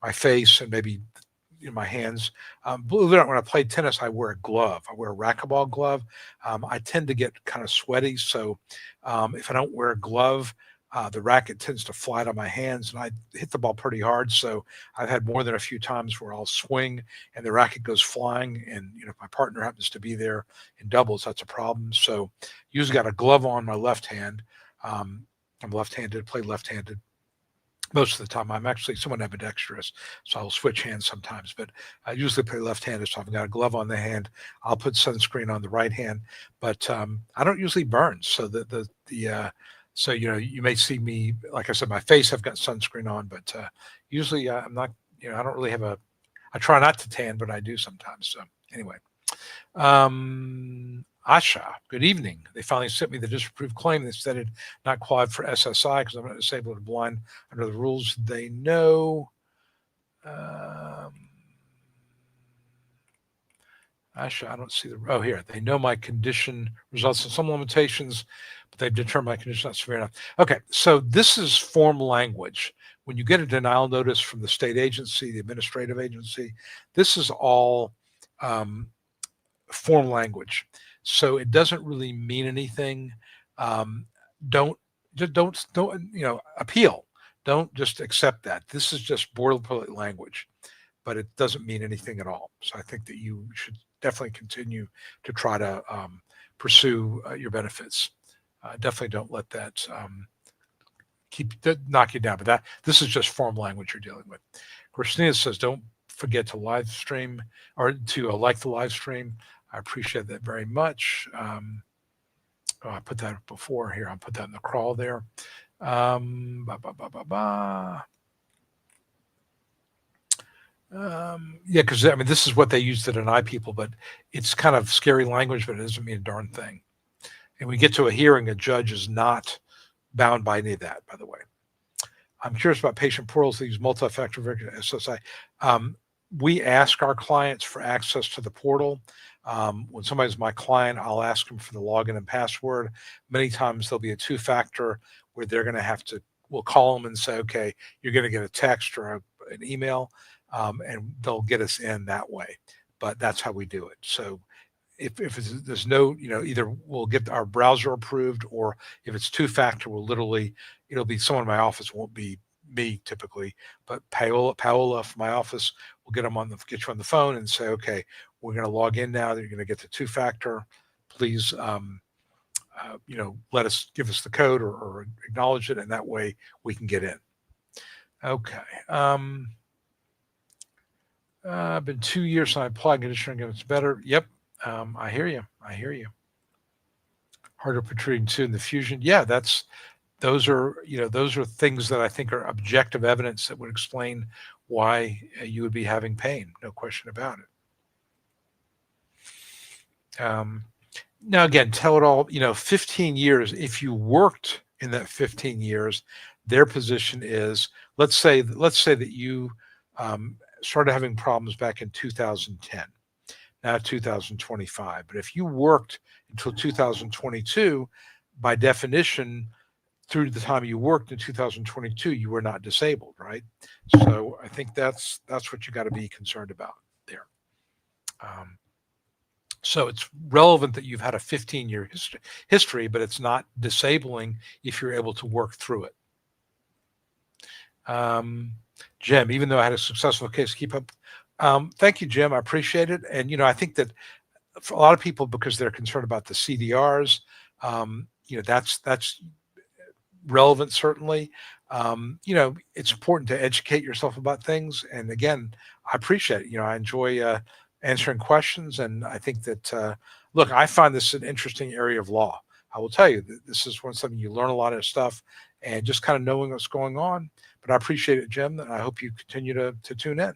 my face and maybe my hands. Believe it or not, when I play tennis, I wear a glove. I wear a racquetball glove. I tend to get kind of sweaty. So if I don't wear a glove, the racket tends to fly out of my hands and I hit the ball pretty hard. So I've had more than a few times where I'll swing and the racket goes flying. And, if my partner happens to be there in doubles, that's a problem. So usually got a glove on my left hand. I'm left-handed, play left-handed. Most of the time, I'm actually somewhat ambidextrous, so I'll switch hands sometimes. But I usually play left-handed, so I've got a glove on the hand. I'll put sunscreen on the right hand, but I don't usually burn. So so you may see me, like I said, my face I've got sunscreen on, but usually I'm not. I don't really have a. I try not to tan, but I do sometimes. So anyway. Asha, good evening. They finally sent me the disapproved claim. They said it not qualified for SSI because I'm not disabled or blind under the rules they know. Asha, I don't see here. They know my condition results in some limitations, but they've determined my condition not severe enough. Okay, so this is form language. When you get a denial notice from the state agency, the administrative agency, this is all form language. So it doesn't really mean anything. Don't appeal. Don't just accept that. This is just boilerplate language, but it doesn't mean anything at all. So I think that you should definitely continue to try to pursue your benefits. Definitely don't let that knock you down. But this is just form language you're dealing with. Christina says, don't forget to live stream or to like the live stream. I appreciate that very much. I put that before here. I'll put that in the crawl there. Yeah, because this is what they use to deny people, but it's kind of scary language, but it doesn't mean a darn thing. And we get to a hearing, a judge is not bound by any of that, by the way. I'm curious about patient portals that use multi-factor verification SSI. We ask our clients for access to the portal. When somebody's my client, I'll ask them for the login and password. Many times there'll be a two-factor where they're going to we'll call them and say, okay, you're going to get a text or an email, and they'll get us in that way. But that's how we do it. So if there's no, either we'll get our browser approved, or if it's two-factor, it'll be someone in my office, won't be me typically, but Paola from my office will get you on the phone and say, okay, we're going to log in now. You're going to get the two-factor. Please, give us the code or acknowledge it, and that way we can get in. Okay. Been 2 years since I applied conditioner, and it's better. Yep. I hear you. Harder protruding too in the fusion. Yeah, those are things that I think are objective evidence that would explain why you would be having pain. No question about it. Now again, tell it all, 15 years, if you worked in that 15 years, their position is, let's say that you started having problems back in 2010, now 2025. But if you worked until 2022, by definition, through the time you worked in 2022, you were not disabled, right? So I think that's what you got to be concerned about there. So it's relevant that you've had a 15-year history, but it's not disabling if you're able to work through it. Jim, even though I had a successful case, keep up. Thank you, Jim. I appreciate it. And, I think that for a lot of people, because they're concerned about the CDRs, That's relevant, certainly. It's important to educate yourself about things. And again, I appreciate it. I enjoy answering questions. And I think that, look, I find this an interesting area of law. I will tell you that this is something you learn a lot of stuff and just kind of knowing what's going on. But I appreciate it, Jim. And I hope you continue to tune in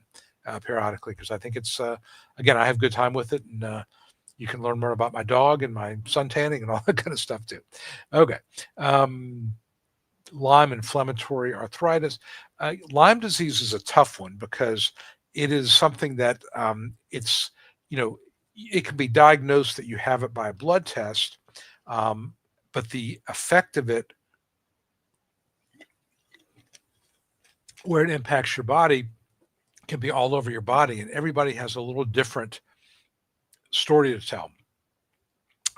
periodically, because I think it's, again, I have a good time with it. And you can learn more about my dog and my sun tanning and all that kind of stuff too. Okay. Lyme inflammatory arthritis. Lyme disease is a tough one because it is something that it can be diagnosed that you have it by a blood test, um, but the effect of it, where it impacts your body, can be all over your body, and everybody has a little different story to tell.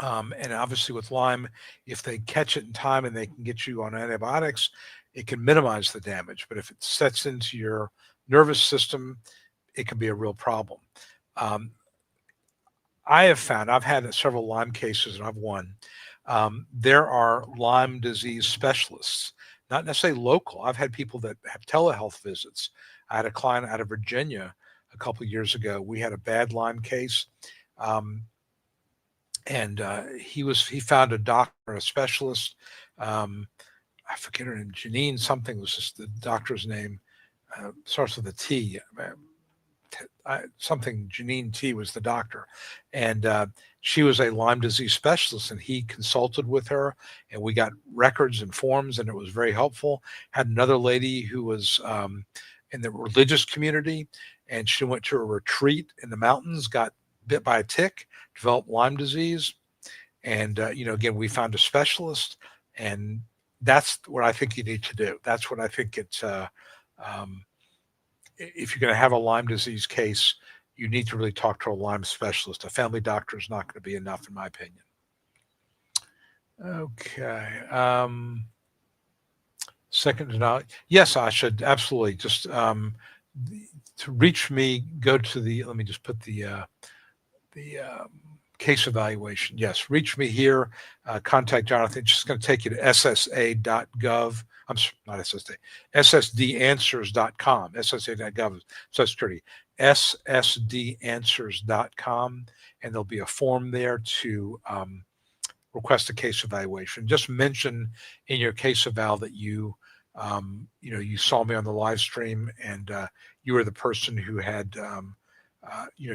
And obviously with Lyme, if they catch it in time and they can get you on antibiotics, it can minimize the damage. But if it sets into your nervous system, it can be a real problem. Um, I have found, I've had several Lyme cases and I've won. There are Lyme disease specialists, not necessarily local. I've had people that have telehealth visits. I had a client out of Virginia a couple of years ago. We had a bad Lyme case. Um, and he found a doctor, a specialist. I forget her name, Janine something was just the doctor's name. Starts with a T. Something Janine T was the doctor, and she was a Lyme disease specialist, and he consulted with her, and we got records and forms, and it was very helpful. Had another lady who was in the religious community, and she went to a retreat in the mountains, got bit by a tick, developed Lyme disease, and again, we found a specialist, and that's what I think you need to do. That's what I think it's. If you're going to have a Lyme disease case, you need to really talk to a Lyme specialist. A family doctor is not going to be enough, in my opinion. Okay. Second denial. Yes, I should absolutely just to reach me. Go to the. Let me just put the case evaluation. Yes, reach me here. Contact Jonathan. It's just going to take you to ssa.gov. I'm not SSD, ssdanswers.com, ssa.gov, Social Security, ssdanswers.com, and there'll be a form there to request a case evaluation. Just mention in your case eval that you saw me on the live stream and you were the person who had,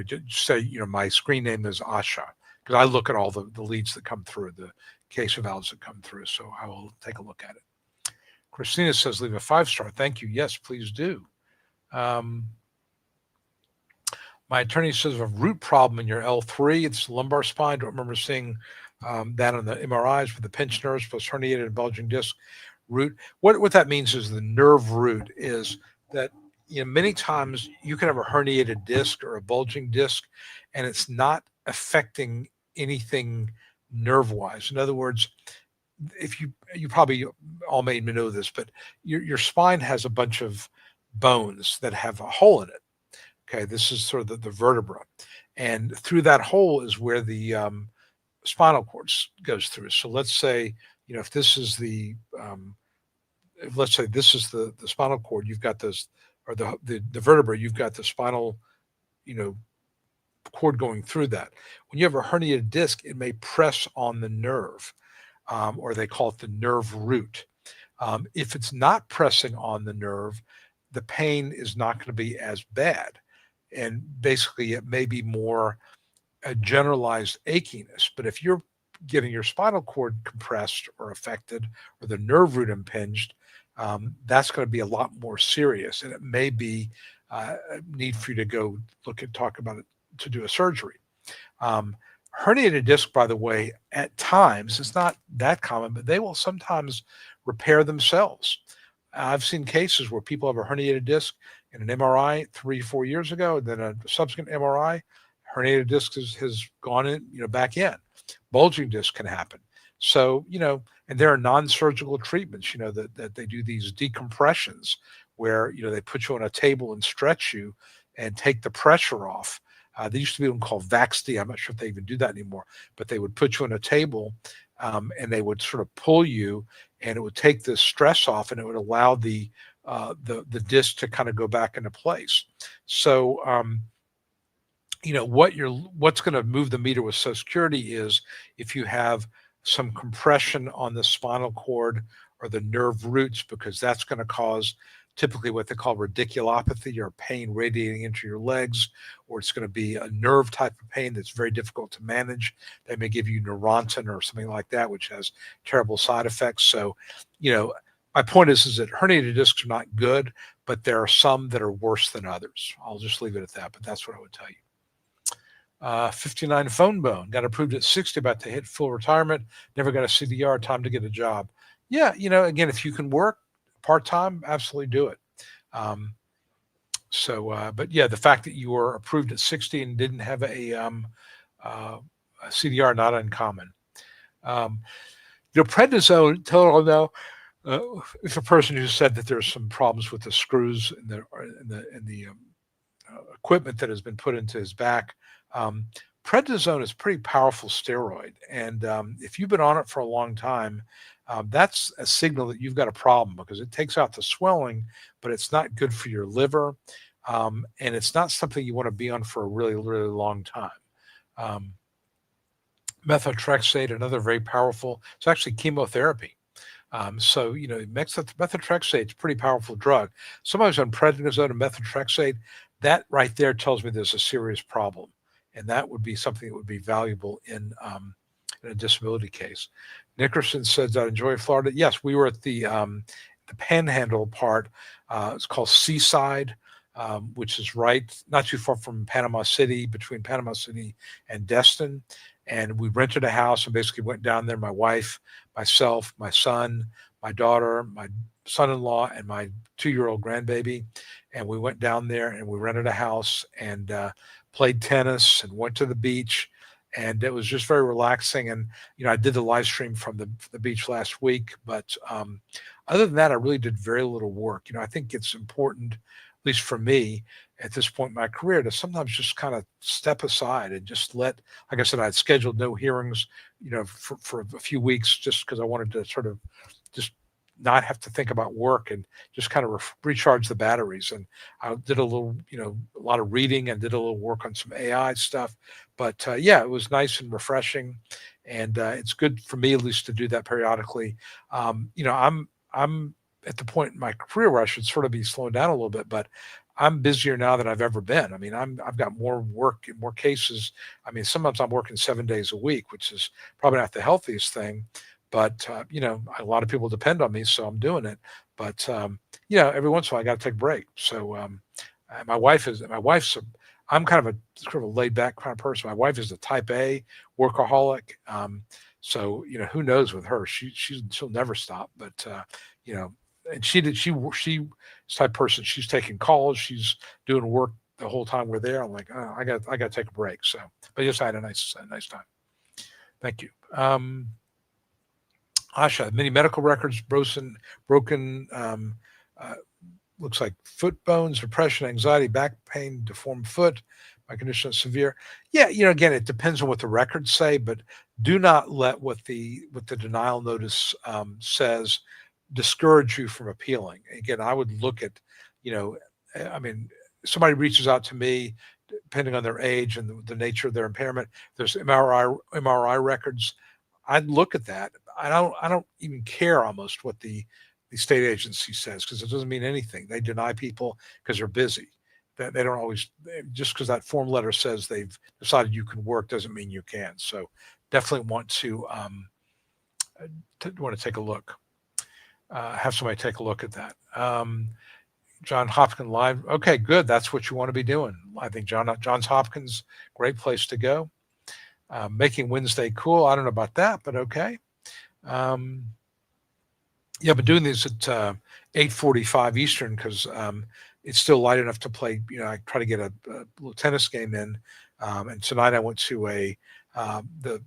just say, my screen name is Asha, because I look at all the leads that come through, the case evals that come through, so I will take a look at it. Christina says, leave a 5-star. Thank you. Yes, please do. My attorney says a root problem in your L3. It's the lumbar spine. Don't remember seeing that on the MRIs with the pinched nerves plus herniated and bulging disc root. What that means is the nerve root is that many times you can have a herniated disc or a bulging disc, and it's not affecting anything nerve-wise. In other words, if you probably all may know this, but your spine has a bunch of bones that have a hole in it. Okay, this is sort of the vertebra, and through that hole is where the spinal cord goes through. So let's say if this is let's say this is the spinal cord, you've got this, or the vertebra, you've got the spinal cord going through that. When you have a herniated disc, it may press on the nerve. Or they call it the nerve root. If it's not pressing on the nerve, the pain is not going to be as bad. And basically, it may be more a generalized achiness. But if you're getting your spinal cord compressed or affected, or the nerve root impinged, that's going to be a lot more serious. And it may be a need for you to go talk about it, to do a surgery. Herniated disc, by the way, at times, it's not that common, but they will sometimes repair themselves. I've seen cases where people have a herniated disc in an MRI 3-4 years ago, and then a subsequent MRI, herniated disc has gone in, back in. Bulging disc can happen. So, and there are non-surgical treatments, that they do these decompressions where, they put you on a table and stretch you and take the pressure off. They used to be one called Vaxd. I'm not sure if they even do that anymore, but they would put you on a table and they would sort of pull you, and it would take the stress off, and it would allow the disc to kind of go back into place. So what's going to move the meter with Social Security is if you have some compression on the spinal cord or the nerve roots, because that's going to cause typically what they call radiculopathy, or pain radiating into your legs, or it's going to be a nerve type of pain that's very difficult to manage. They may give you Neurontin or something like that, which has terrible side effects. So, my point is that herniated discs are not good, but there are some that are worse than others. I'll just leave it at that, but that's what I would tell you. 59 phone bone, got approved at 60, about to hit full retirement, never got a CDR, time to get a job. Yeah, again, if you can work part-time, absolutely do it. But yeah, the fact that you were approved at 60 and didn't have a CDR, not uncommon. Prednisone total now, if a person who said that there's some problems with the screws in the equipment that has been put into his back. Prednisone is a pretty powerful steroid, and if you've been on it for a long time, that's a signal that you've got a problem, because it takes out the swelling, but it's not good for your liver, and it's not something you want to be on for a really, really long time. Methotrexate, another very powerful, it's actually chemotherapy. Methotrexate is a pretty powerful drug. Somebody's on prednisone and methotrexate, that right there tells me there's a serious problem. And that would be something that would be valuable in a disability case. Nickerson says, I enjoy Florida. Yes, we were at the Panhandle part. It's called Seaside, which is not too far from Panama City, between Panama City and Destin. And we rented a house and basically went down there, my wife, myself, my son, my daughter, my son-in-law, and my 2-year-old grandbaby. And we went down there and we rented a house and played tennis and went to the beach. And it was just very relaxing. And, I did the live stream from the beach last week. But other than that, I really did very little work. I think it's important, at least for me, at this point in my career, to sometimes just kind of step aside and just like I said, I had scheduled no hearings, for a few weeks, just because I wanted to sort of just not have to think about work and just kind of recharge the batteries. And I did a little, a lot of reading and did a little work on some AI stuff. But yeah, it was nice and refreshing. And it's good for me, at least, to do that periodically. I'm at the point in my career where I should sort of be slowing down a little bit, but I'm busier now than I've ever been. I mean, I've got more work and more cases. I mean, sometimes I'm working 7 days a week, which is probably not the healthiest thing, but a lot of people depend on me, so I'm doing it. But every once in a while I got to take a break. So I'm kind of a sort of a laid back kind of person. My wife is a type A workaholic. So who knows with her? She'll never stop. But and she's the type of person, she's taking calls, she's doing work the whole time we're there. I'm like, oh, I got to take a break. So, but yes, I had a nice time. Thank you. Asha, many medical records broken. Looks like foot bones, depression, anxiety, back pain, deformed foot. My condition is severe. Yeah, again, it depends on what the records say, but do not let what the denial notice says discourage you from appealing. Again, I would look at, somebody reaches out to me, depending on their age and the nature of their impairment. There's MRI records. I'd look at that. I don't even care almost what the state agency says, because it doesn't mean anything. They deny people because they're busy. They don't always, just because that form letter says they've decided you can work doesn't mean you can. So definitely want to take a look. Have somebody take a look at that. John Hopkins Live. Okay, good. That's what you want to be doing. I think Johns Hopkins, great place to go. Making Wednesday cool. I don't know about that, but okay. Yeah, but doing this at 8:45 Eastern, because it's still light enough to play. I try to get a little tennis game in. And tonight I went to the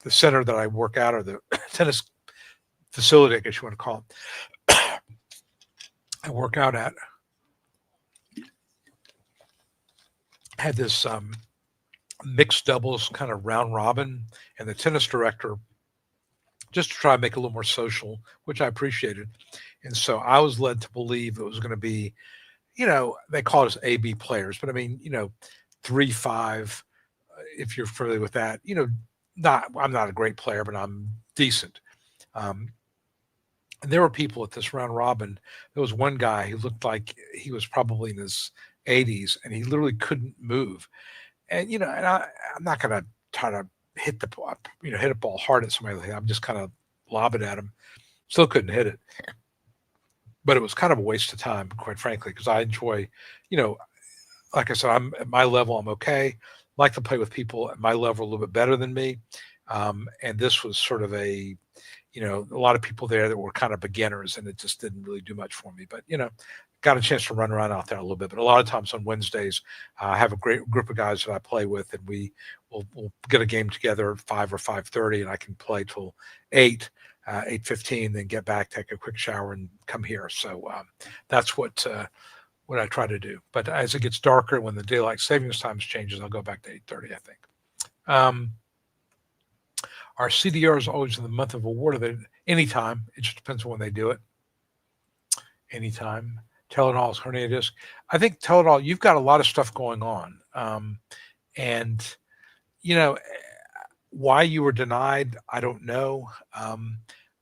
center that I work out, or the tennis facility, I guess you want to call it, I work out at. Had this mixed doubles kind of round robin, and the tennis director just to try and make it a little more social, which I appreciated. And so I was led to believe it was going to be, they call us AB players, but I mean, 3-5, if you're familiar with that, I'm not a great player, but I'm decent. Um, and there were people at this round robin. There was one guy who looked like he was probably in his 80s, and he literally couldn't move. And I'm not going to try to hit a ball hard at somebody like that. I'm just kind of lob it at him. Still couldn't hit it, but it was kind of a waste of time, quite frankly, because I enjoy, you know, like I said, I'm at my level, I'm okay. Like to play with people at my level a little bit better than me. And this was sort of a lot of people there that were kind of beginners, and it just didn't really do much for me. But, got a chance to run around out there a little bit. But a lot of times on Wednesdays, I have a great group of guys that I play with, and we'll get a game together at 5 or 5:30, and I can play till 8:15, then get back, take a quick shower, and come here. So that's what I try to do. But as it gets darker, when the daylight savings times changes, I'll go back to 8:30, I think. Our CDR is always in the month of award. Anytime. It just depends on when they do it. Anytime. Telenol is hernia disc. I think Telenol, you've got a lot of stuff going on. And, why you were denied, I don't know.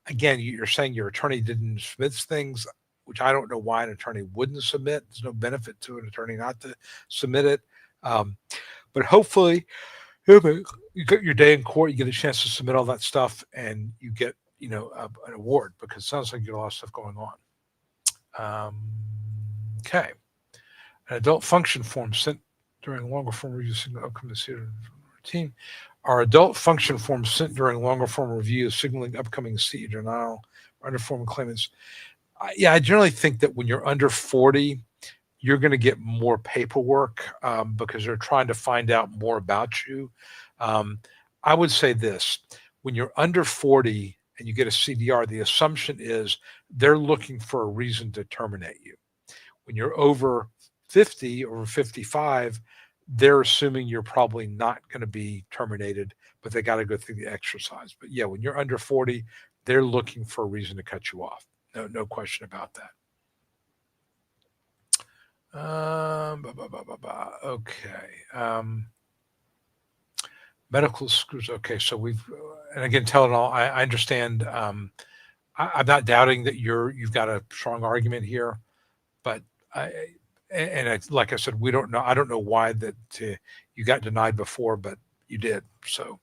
Again, you're saying your attorney didn't submit things, which I don't know why an attorney wouldn't submit. There's no benefit to an attorney not to submit it. But hopefully, you get your day in court, you get a chance to submit all that stuff, and you get, an award, because it sounds like you got a lot of stuff going on. Okay. An adult function form sent during longer form review signal upcoming routine. Are adult function forms sent during longer form review signaling upcoming CE denial or underform claimants? I generally think that when you're under 40, you're going to get more paperwork because they're trying to find out more about you. I would say this: when you're under 40 and you get a CDR, the assumption is they're looking for a reason to terminate you. When you're over 50 or 55, they're assuming you're probably not going to be terminated, but they got to go through the exercise. But yeah, when you're under 40, they're looking for a reason to cut you off. No question about that. Okay. Medical screws. Okay, so and again, Telenol. I understand. I'm not doubting that you've got a strong argument here, but like I said, we don't know. I don't know why that you got denied before, but you did. So,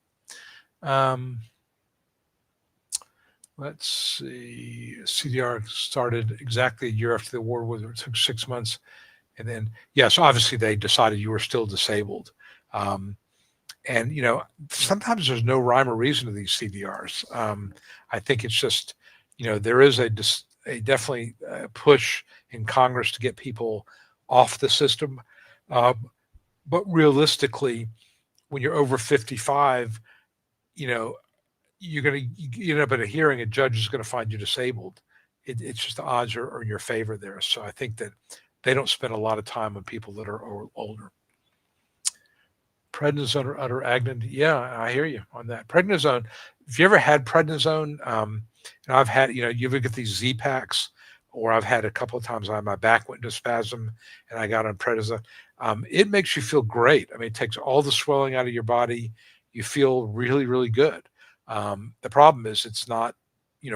let's see. CDR started exactly a year after the award was. It took 6 months, and then so obviously they decided you were still disabled. And sometimes there's no rhyme or reason to these CDRs. I think it's just there is a definitely push in Congress to get people off the system, but realistically, when you're over 55, you're going to end up at a hearing. A judge is going to find you disabled. It's just the odds are in your favor there. So I think that they don't spend a lot of time on people that are older. Prednisone or Agnin. Yeah, I hear you on that. Prednisone. If you ever had prednisone, and I've had, you ever get these Z packs, or I've had a couple of times my back went into spasm and I got on prednisone. It makes you feel great. I mean, it takes all the swelling out of your body. You feel really, really good. The problem is it's not,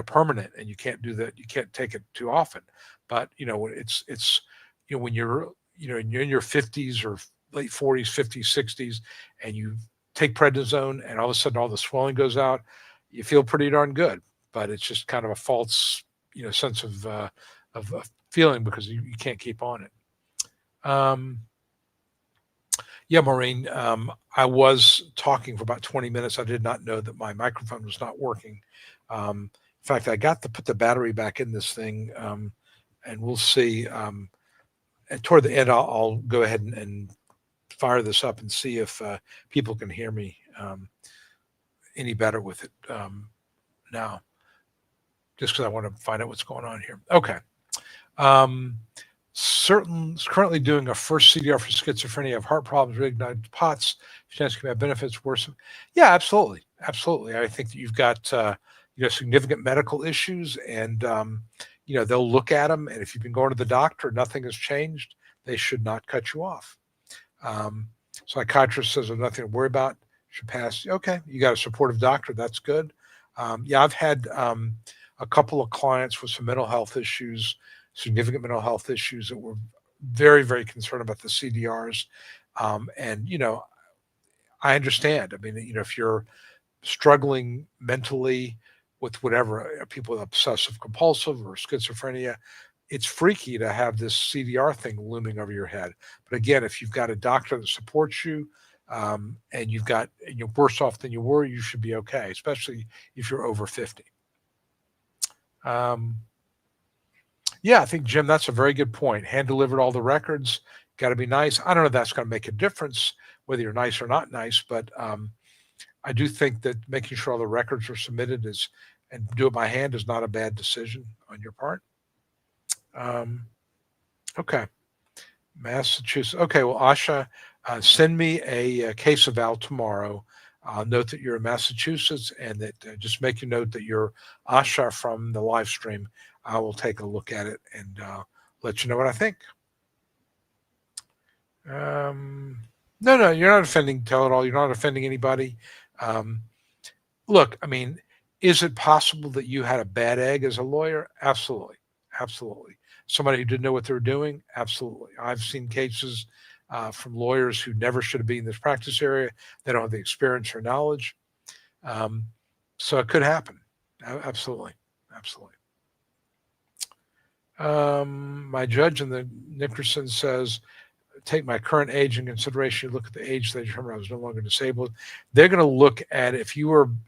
permanent, and you can't do that. You can't take it too often. But it's when you're in your 50s or late 40s, 50s, 60s, and you take prednisone, and all of a sudden all the swelling goes out, you feel pretty darn good. But it's just kind of a false, sense of feeling, because you can't keep on it. Yeah, Maureen, I was talking for about 20 minutes. I did not know that my microphone was not working. In fact, I got to put the battery back in this thing, and we'll see. And toward the end, I'll go ahead and fire this up and see if people can hear me any better with it now, just because I want to find out what's going on here. Okay. Currently doing a first CDR for schizophrenia, have heart problems, reignited POTS, chance can have benefits worse. Yeah, absolutely. I think that you've got significant medical issues, and they'll look at them. And if you've been going to the doctor, nothing has changed, they should not cut you off. Psychiatrist says there's nothing to worry about, should pass. Okay, you got a supportive doctor, that's good. I've had a couple of clients with some mental health issues, significant mental health issues, that were very, very concerned about the CDRs. And I understand. I mean, if you're struggling mentally with whatever, people with obsessive compulsive or schizophrenia, it's freaky to have this CDR thing looming over your head. But again, if you've got a doctor that supports you, and you're worse off than you were, you should be okay, especially if you're over 50. Yeah, I think, Jim, that's a very good point. Hand delivered all the records, got to be nice. I don't know if that's going to make a difference whether you're nice or not nice, but I do think that making sure all the records are submitted and do it by hand is not a bad decision on your part. Okay. Massachusetts. Okay, well, Asha, send me a case eval tomorrow. I'll note that you're in Massachusetts, and that just make a note that you're Asha from the live stream. I will take a look at it and let you know what I think. No, you're not offending. Tell it all. You're not offending anybody. Look, I mean, is it possible that you had a bad egg as a lawyer? Absolutely. Absolutely. Somebody who didn't know what they were doing? Absolutely. I've seen cases from lawyers who never should have been in this practice area. They don't have the experience or knowledge. So it could happen. Absolutely. Absolutely. My judge in the Nickerson says, take my current age in consideration. Look at the age they determined I was no longer disabled. They're going to look at, if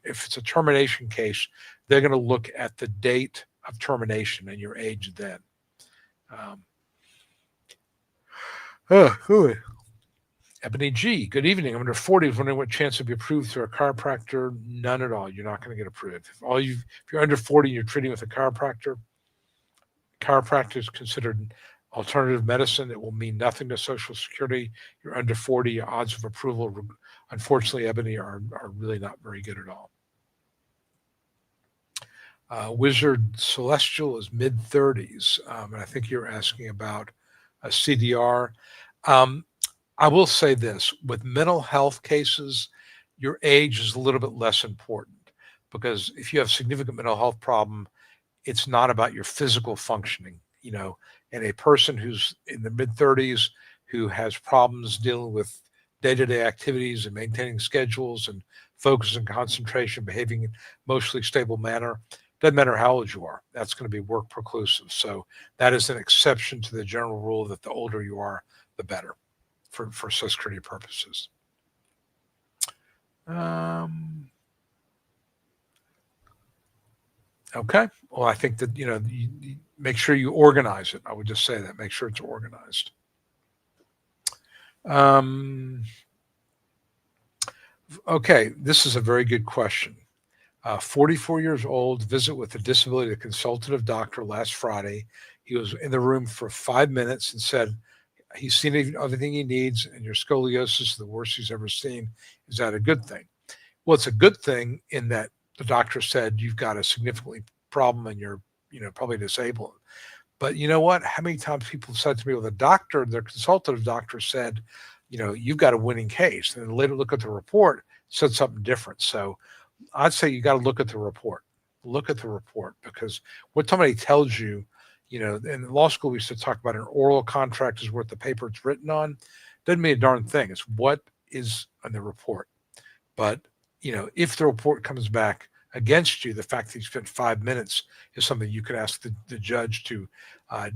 it's a termination case, they're going to look at the date of termination and your age then. Ebony G, good evening. I'm under 40. I was wondering what chance to be approved through a chiropractor. None at all. You're not going to get approved. If you're under 40 and you're treating with a chiropractor is considered alternative medicine. It will mean nothing to Social Security. You're under 40. Your odds of approval, unfortunately, Ebony, are really not very good at all. Wizard Celestial is mid-30s, and I think you're asking about a CDR. I will say this, with mental health cases, your age is a little bit less important, because if you have significant mental health problem, it's not about your physical functioning, and a person who's in the mid-30s who has problems dealing with day-to-day activities and maintaining schedules and focus and concentration, behaving in emotionally stable manner, doesn't matter how old you are, that's going to be work preclusive. So that is an exception to the general rule that the older you are, the better for Social Security purposes. Okay. Well, I think that, you make sure you organize it. I would just say that. Make sure it's organized. Okay. This is a very good question. 44 years old, visit with a disability consultative doctor last Friday. He was in the room for 5 minutes and said he's seen everything he needs, and your scoliosis is the worst he's ever seen. Is that a good thing? Well, it's a good thing in that the doctor said you've got a significantly problem and you're, probably disabled. But you know what? How many times people said to me, well, their consultative doctor said, you've got a winning case. And then later look at the report, said something different. So I'd say you got to look at the report. Look at the report, because what somebody tells you, in law school, we used to talk about an oral contract is worth the paper it's written on. Doesn't mean a darn thing. It's what is on the report. But, if the report comes back against you, the fact that you spent 5 minutes is something you could ask the judge to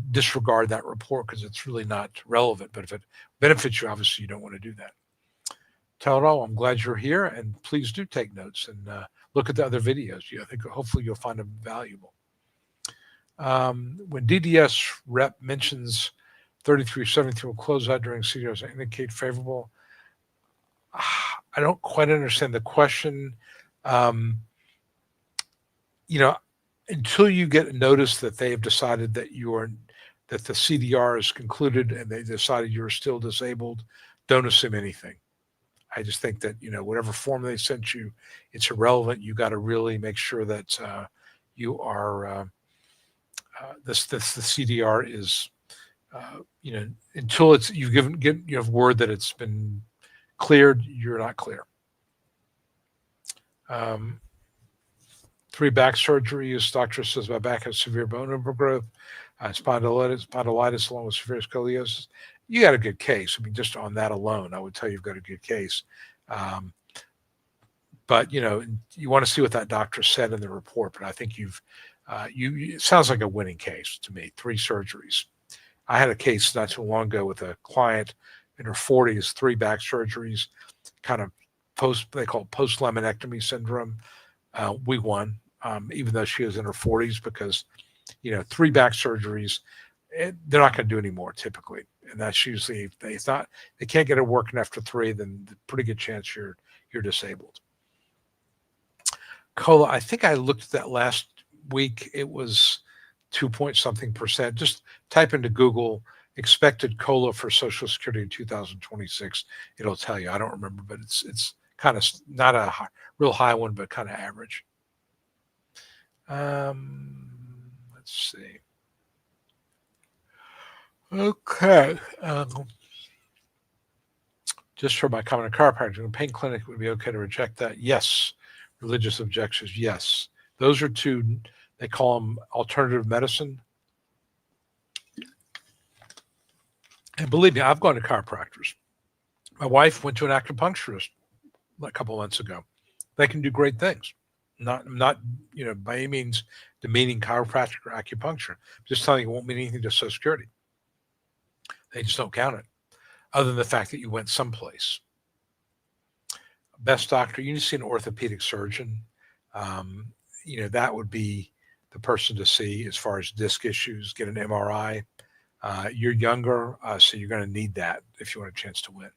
disregard that report, because it's really not relevant. But if it benefits you, obviously you don't want to do that. Tell it all. I'm glad you're here, and please do take notes and look at the other videos. I think hopefully you'll find them valuable. When DDS rep mentions 3373 will close out during CDRs, indicate favorable. I don't quite understand the question. Until you get a notice that they have decided that that the CDR is concluded and they decided you're still disabled, don't assume anything. I just think that, whatever form they sent you, it's irrelevant. You got to really make sure that you are the CDR is until you have word that it's been cleared, you're not clear. Um, 3 back surgeries. Doctor says my back has severe bone overgrowth, spondylitis along with severe scoliosis. You got a good case. I mean, just on that alone, I would tell you've got a good case. But you want to see what that doctor said in the report. But I think it sounds like a winning case to me. 3 surgeries. I had a case not too long ago with a client in her 40s, 3 back surgeries, kind of they call it post-laminectomy syndrome. We won, even though she was in her 40s, because 3 back surgeries, they're not going to do any more typically, and that's usually if they can't get it working after 3, then pretty good chance you're disabled. COLA, I think I looked at that last week. It was 2 point something percent. Just type into Google expected COLA for Social Security in 2026. It'll tell you. I don't remember, but it's kind of not a real high one, but kind of average. Let's see. Okay. Just for my comment on chiropractic, a pain clinic would be okay to reject that? Yes. Religious objections? Yes. Those are 2, they call them alternative medicine. And believe me, I've gone to chiropractors. My wife went to an acupuncturist a couple of months ago. They can do great things. Not by any means demeaning chiropractic or acupuncture. I'm just telling you, it won't mean anything to Social Security. They just don't count it, other than the fact that you went someplace. Best doctor, you need to see an orthopedic surgeon. That would be the person to see as far as disc issues. Get an MRI. You're younger, so you're going to need that if you want a chance to win.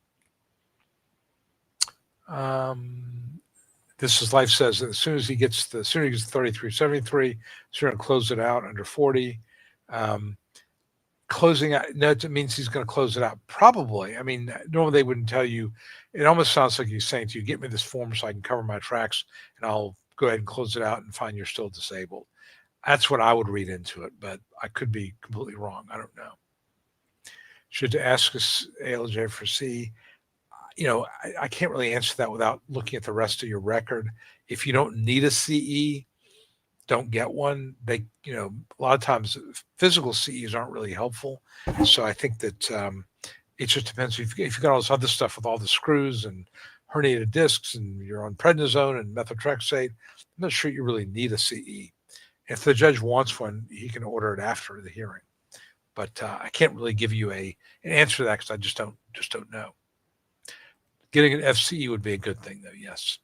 This is Life says that as soon as he gets 3373, sooner to close it out under 40. Closing out, no, it means he's going to close it out. Probably. I mean, normally they wouldn't tell you. It almost sounds like he's saying to you, get me this form so I can cover my tracks and I'll go ahead and close it out and find you're still disabled. That's what I would read into it, but I could be completely wrong. I don't know. Should ask us ALJ for C. I can't really answer that without looking at the rest of your record. If you don't need a CE, don't get one. They, a lot of times physical CEs aren't really helpful. So I think that it just depends. If you've got all this other stuff with all the screws and herniated discs and you're on prednisone and methotrexate, I'm not sure you really need a CE. If the judge wants one, he can order it after the hearing. But I can't really give you an answer to that because I just don't know. Getting an FCE would be a good thing, though. Yes.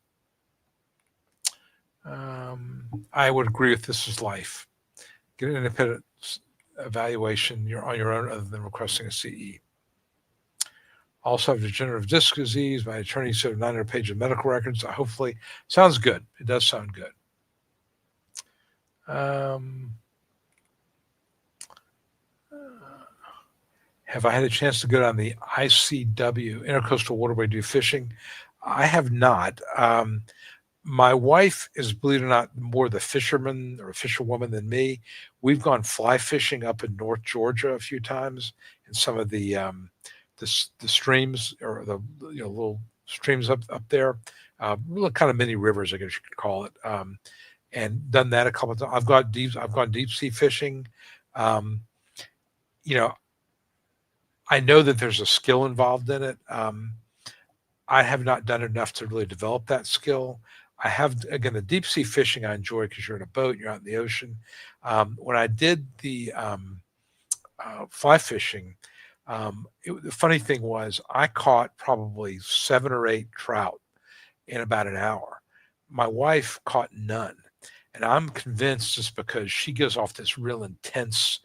I would agree with This Is Life. Get an independent evaluation. You're on your own other than requesting a CE. Also have degenerative disc disease. My attorney said 900 pages of medical records. Hopefully, sounds good. It does sound good. Have I had a chance to go down the ICW, Intercoastal Waterway, do fishing? I have not. My wife is, believe it or not, more the fisherman or fisherwoman than me. We've gone fly fishing up in North Georgia a few times in some of the streams or the little streams up there, little kind of mini rivers, I guess you could call it, and done that a couple of times. I've gone deep sea fishing. I know that there's a skill involved in it. I have not done enough to really develop that skill. I have, again, the deep sea fishing I enjoy because you're in a boat, you're out in the ocean. When I did the fly fishing, the funny thing was I caught probably 7 or 8 trout in about an hour. My wife caught none. And I'm convinced just because she gives off this real intense,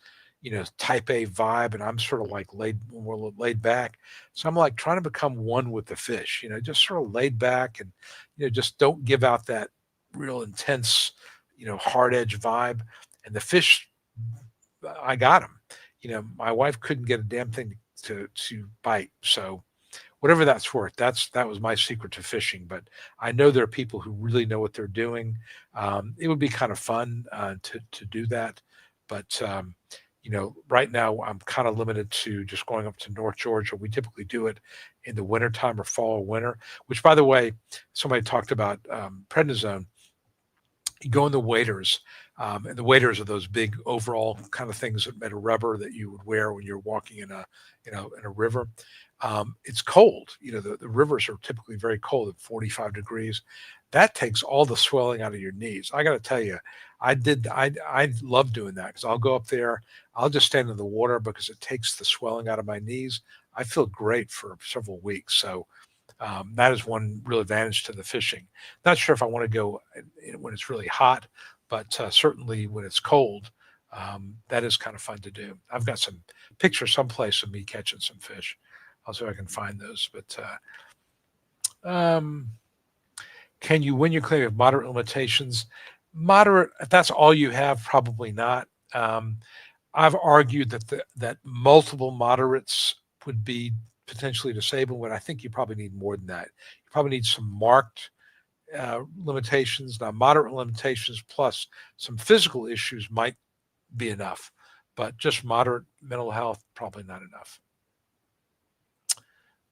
type A vibe, and I'm sort of like more laid back. So I'm like trying to become one with the fish, just sort of laid back and, just don't give out that real intense, hard edge vibe. And the fish, I got them. My wife couldn't get a damn thing to bite. So whatever that's worth, that was my secret to fishing. But I know there are people who really know what they're doing. It would be kind of fun to do that, but right now I'm kind of limited to just going up to North Georgia. We typically do it in the wintertime or fall or winter. Which, by the way, somebody talked about prednisone. You go in the waders, and the waders are those big overall kind of things that made of rubber that you would wear when you're walking in a river. It's cold. The rivers are typically very cold at 45 degrees. That takes all the swelling out of your knees. I got to tell you, I love doing that because I'll go up there. I'll just stand in the water because it takes the swelling out of my knees. I feel great for several weeks. So that is one real advantage to the fishing. Not sure if I want to go when it's really hot, but certainly when it's cold, that is kind of fun to do. I've got some pictures someplace of me catching some fish. I'll see if I can find those. But can you win your claim of moderate limitations? Moderate, if that's all you have, probably not. I've argued that multiple moderates would be potentially disabling, but I think you probably need more than that. You probably need some marked limitations. Now, moderate limitations plus some physical issues might be enough, but just moderate mental health, probably not enough.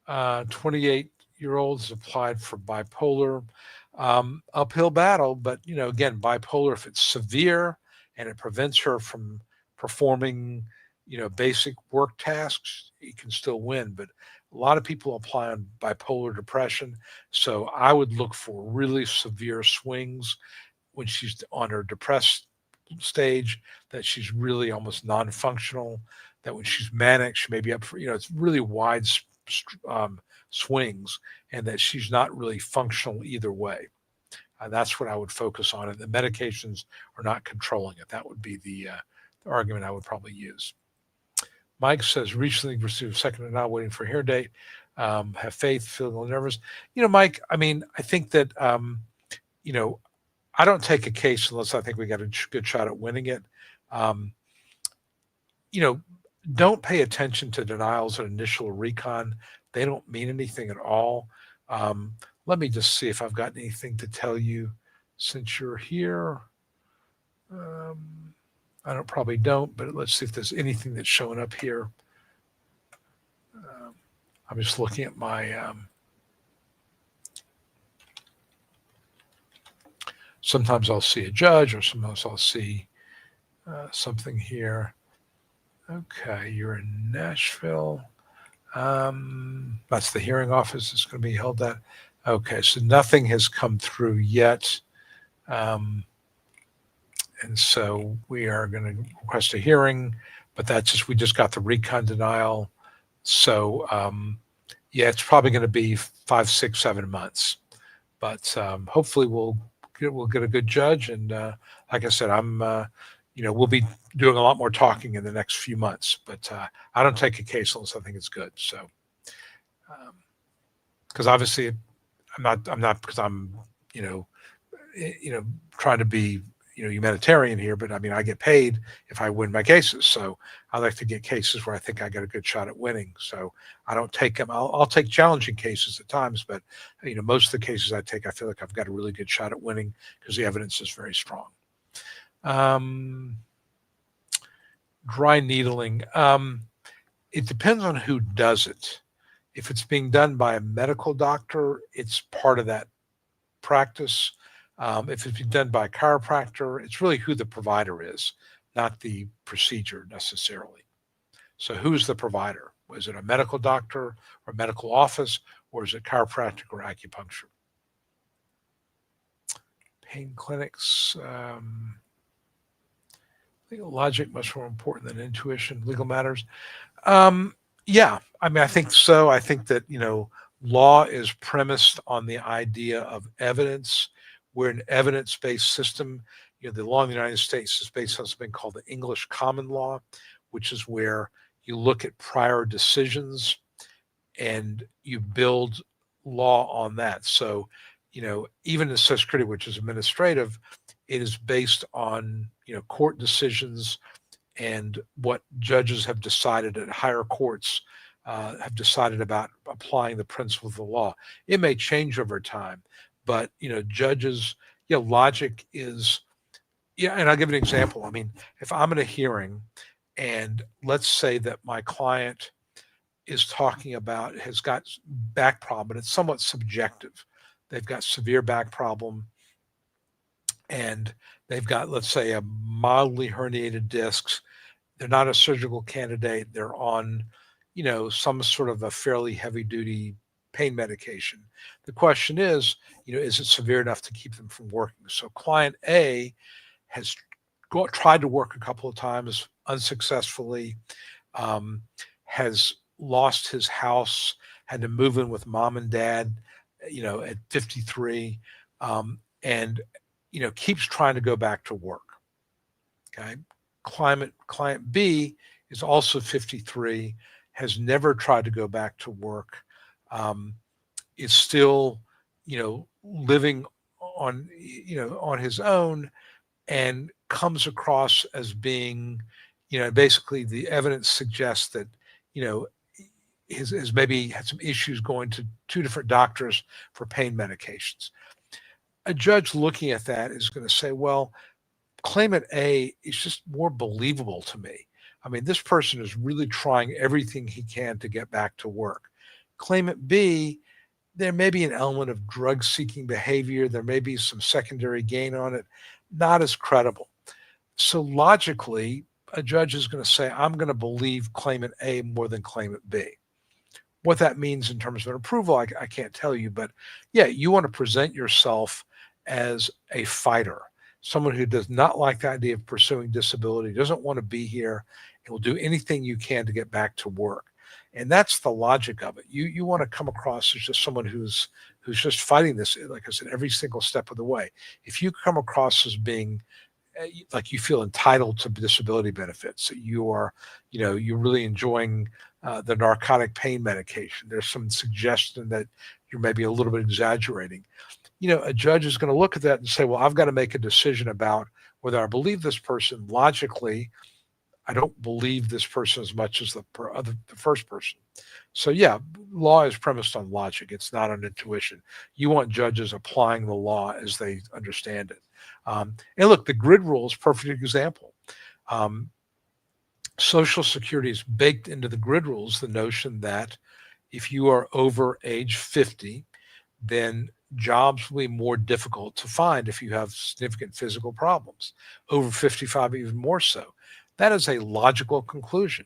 28-year-old has applied for bipolar. Uphill battle, but again, bipolar, if it's severe and it prevents her from performing basic work tasks, you can still win. But a lot of people apply on bipolar depression, so I would look for really severe swings when she's on her depressed stage, that she's really almost non-functional, that when she's manic she may be up for it's really wide swings, and that she's not really functional either way. That's what I would focus on, and the medications are not controlling it. That would be the argument I would probably use. Mike says, recently received a second and now waiting for a hearing date. Have faith, feeling a little nervous. Mike, I think that, I don't take a case unless I think we got a good shot at winning it. Don't pay attention to denials at initial recon. They don't mean anything at all. Let me just see if I've got anything to tell you since you're here. I probably don't, but let's see if there's anything that's showing up here. I'm just looking at my, sometimes I'll see a judge or sometimes I'll see something here. Okay, you're in Nashville. That's the hearing office that's going to be held at. Okay, so nothing has come through yet. And so we are going to request a hearing, but we just got the recon denial. So yeah, it's probably going to be 5, 6, 7 months, but hopefully we'll get a good judge. And like I said, we'll be doing a lot more talking in the next few months, but I don't take a case unless I think it's good. So, because obviously I'm not because I'm, trying to be, humanitarian here, but I get paid if I win my cases. So I like to get cases where I think I got a good shot at winning. So I don't take them. I'll take challenging cases at times, but most of the cases I take, I feel like I've got a really good shot at winning because the evidence is very strong. Dry needling. It depends on who does it. If it's being done by a medical doctor, it's part of that practice. If it's being done by a chiropractor, it's really who the provider is, not the procedure necessarily. So who's the provider? Is it a medical doctor or a medical office, or is it chiropractic or acupuncture? Pain clinics. Legal logic much more important than intuition. Legal matters. Yeah, I think so. I think that, law is premised on the idea of evidence. We're an evidence-based system. The law in the United States is based on something called the English common law, which is where you look at prior decisions and you build law on that. So, even in Social Security, which is administrative, it is based on, court decisions and what judges have decided at higher courts have decided about applying the principle of the law. It may change over time, but judges, logic is, yeah. And I'll give an example. I mean, if I'm in a hearing, and let's say that my client is talking about has got back problem, and it's somewhat subjective. They've got severe back problem, and they've got, let's say, a mildly herniated discs. They're not a surgical candidate. They're on, some sort of a fairly heavy duty pain medication. The question is it severe enough to keep them from working? So client A has tried to work a couple of times unsuccessfully, um, has lost his house, had to move in with mom and dad, at 53, and keeps trying to go back to work. Okay, client B is also 53, has never tried to go back to work, um, is still, living on his own, and comes across as being, basically the evidence suggests that, you know, his maybe had some issues going to two different doctors for pain medications. A judge looking at that is going to say, well, claimant A is just more believable to me. I mean, this person is really trying everything he can to get back to work. Claimant B, there may be an element of drug seeking behavior. There may be some secondary gain on it, not as credible. So logically, a judge is going to say, I'm going to believe claimant A more than claimant B. What that means in terms of an approval, I can't tell you, but yeah, you want to present yourself as a fighter, someone who does not like the idea of pursuing disability, doesn't want to be here, and will do anything you can to get back to work. And that's the logic of it. You want to come across as just someone who's just fighting this, like I said, every single step of the way. If you come across as being like you feel entitled to disability benefits, that you are, you're really enjoying the narcotic pain medication, there's some suggestion that you're maybe a little bit exaggerating. A judge is going to look at that and say, well, I've got to make a decision about whether I believe this person logically. I don't believe this person as much as the first person. So yeah, law is premised on logic. It's not on intuition. You want judges applying the law as they understand it. And look, the grid rule is a perfect example. Um, Social Security is baked into the grid rules the notion that if you are over age 50, then jobs will be more difficult to find if you have significant physical problems. Over 55, even more so. That is a logical conclusion.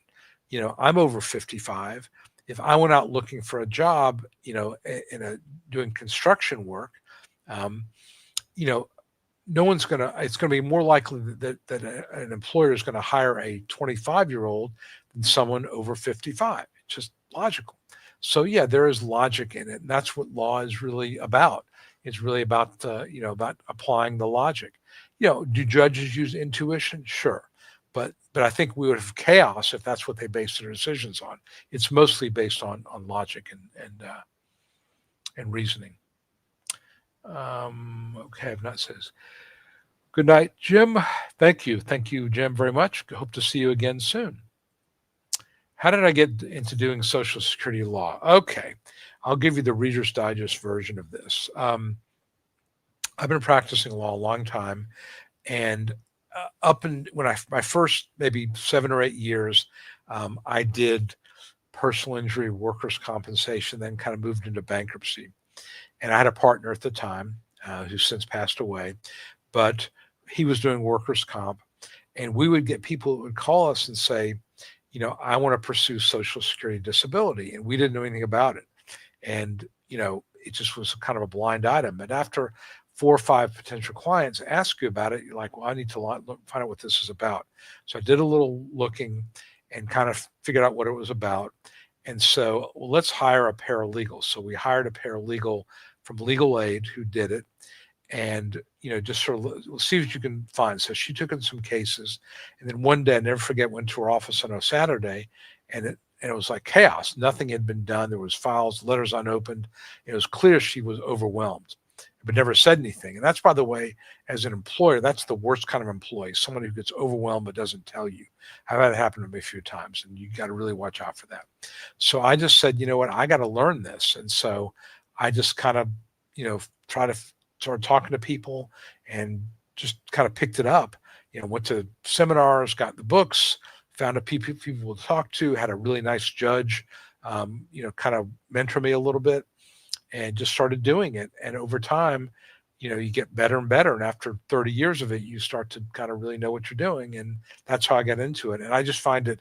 I'm over 55. If I went out looking for a job, doing construction work, um, no one's it's going to be more likely that an employer is going to hire a 25-year-old than someone over 55. It's just logical. So yeah, there is logic in it, and that's what law is really about. It's really about about applying the logic. Do judges use intuition? Sure, but I think we would have chaos if that's what they base their decisions on. It's mostly based on logic and reasoning. Okay, I've not says. Good night, Jim. Thank you, Jim, very much. Hope to see you again soon. How did I get into doing Social Security law? Okay, I'll give you the Reader's Digest version of this. I've been practicing law a long time, and my first maybe 7 or 8 years, I did personal injury, workers' compensation, then kind of moved into bankruptcy. And I had a partner at the time who's since passed away, but he was doing workers' comp, and we would get people that would call us and say, I want to pursue Social Security disability. And we didn't know anything about it. And, it just was kind of a blind item. And after 4 or 5 potential clients ask you about it, you're like, well, I need to find out what this is about. So I did a little looking and kind of figured out what it was about. And so, well, let's hire a paralegal. So we hired a paralegal from Legal Aid who did it. And, just sort of we'll see what you can find. So she took in some cases. And then one day, I never forget, went to her office on a Saturday, and it was like chaos. Nothing had been done. There was files, letters unopened. It was clear she was overwhelmed. but never said anything. And that's, by the way, as an employer, that's the worst kind of employee, someone who gets overwhelmed but doesn't tell you. I've had it happen to me a few times, and you got to really watch out for that. So I just said, you know what, I got to learn this. And so I just kind of, try to start talking to people and just kind of picked it up, went to seminars, got the books, found a people to talk to, had a really nice judge, kind of mentor me a little bit, and just started doing it. And over time, you get better and better. And after 30 years of it, you start to kind of really know what you're doing. And that's how I got into it. And I just find it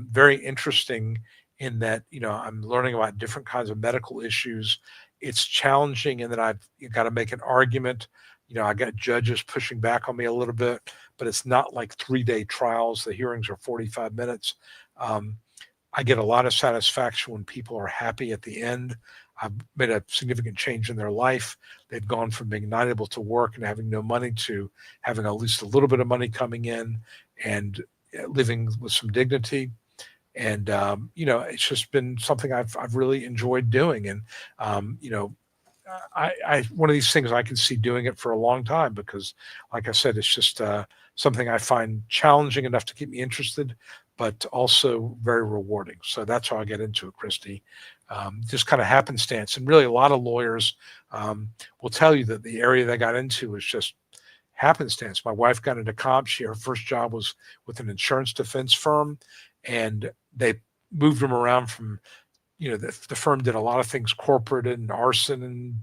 very interesting in that, I'm learning about different kinds of medical issues. It's challenging in that I've got to make an argument. I got judges pushing back on me a little bit, but it's not like 3-day trials. The hearings are 45 minutes. I get a lot of satisfaction when people are happy at the end. I've made a significant change in their life. They've gone from being not able to work and having no money to having at least a little bit of money coming in and living with some dignity. And, it's just been something I've really enjoyed doing. And, I one of these things I can see doing it for a long time because, like I said, it's just something I find challenging enough to keep me interested, but also very rewarding. So that's how I get into it, Christy. Just kind of happenstance. And really, a lot of lawyers will tell you that the area they got into is just happenstance. My wife got into comp. Her first job was with an insurance defense firm, and they moved them around from, the firm did a lot of things, corporate and arson and,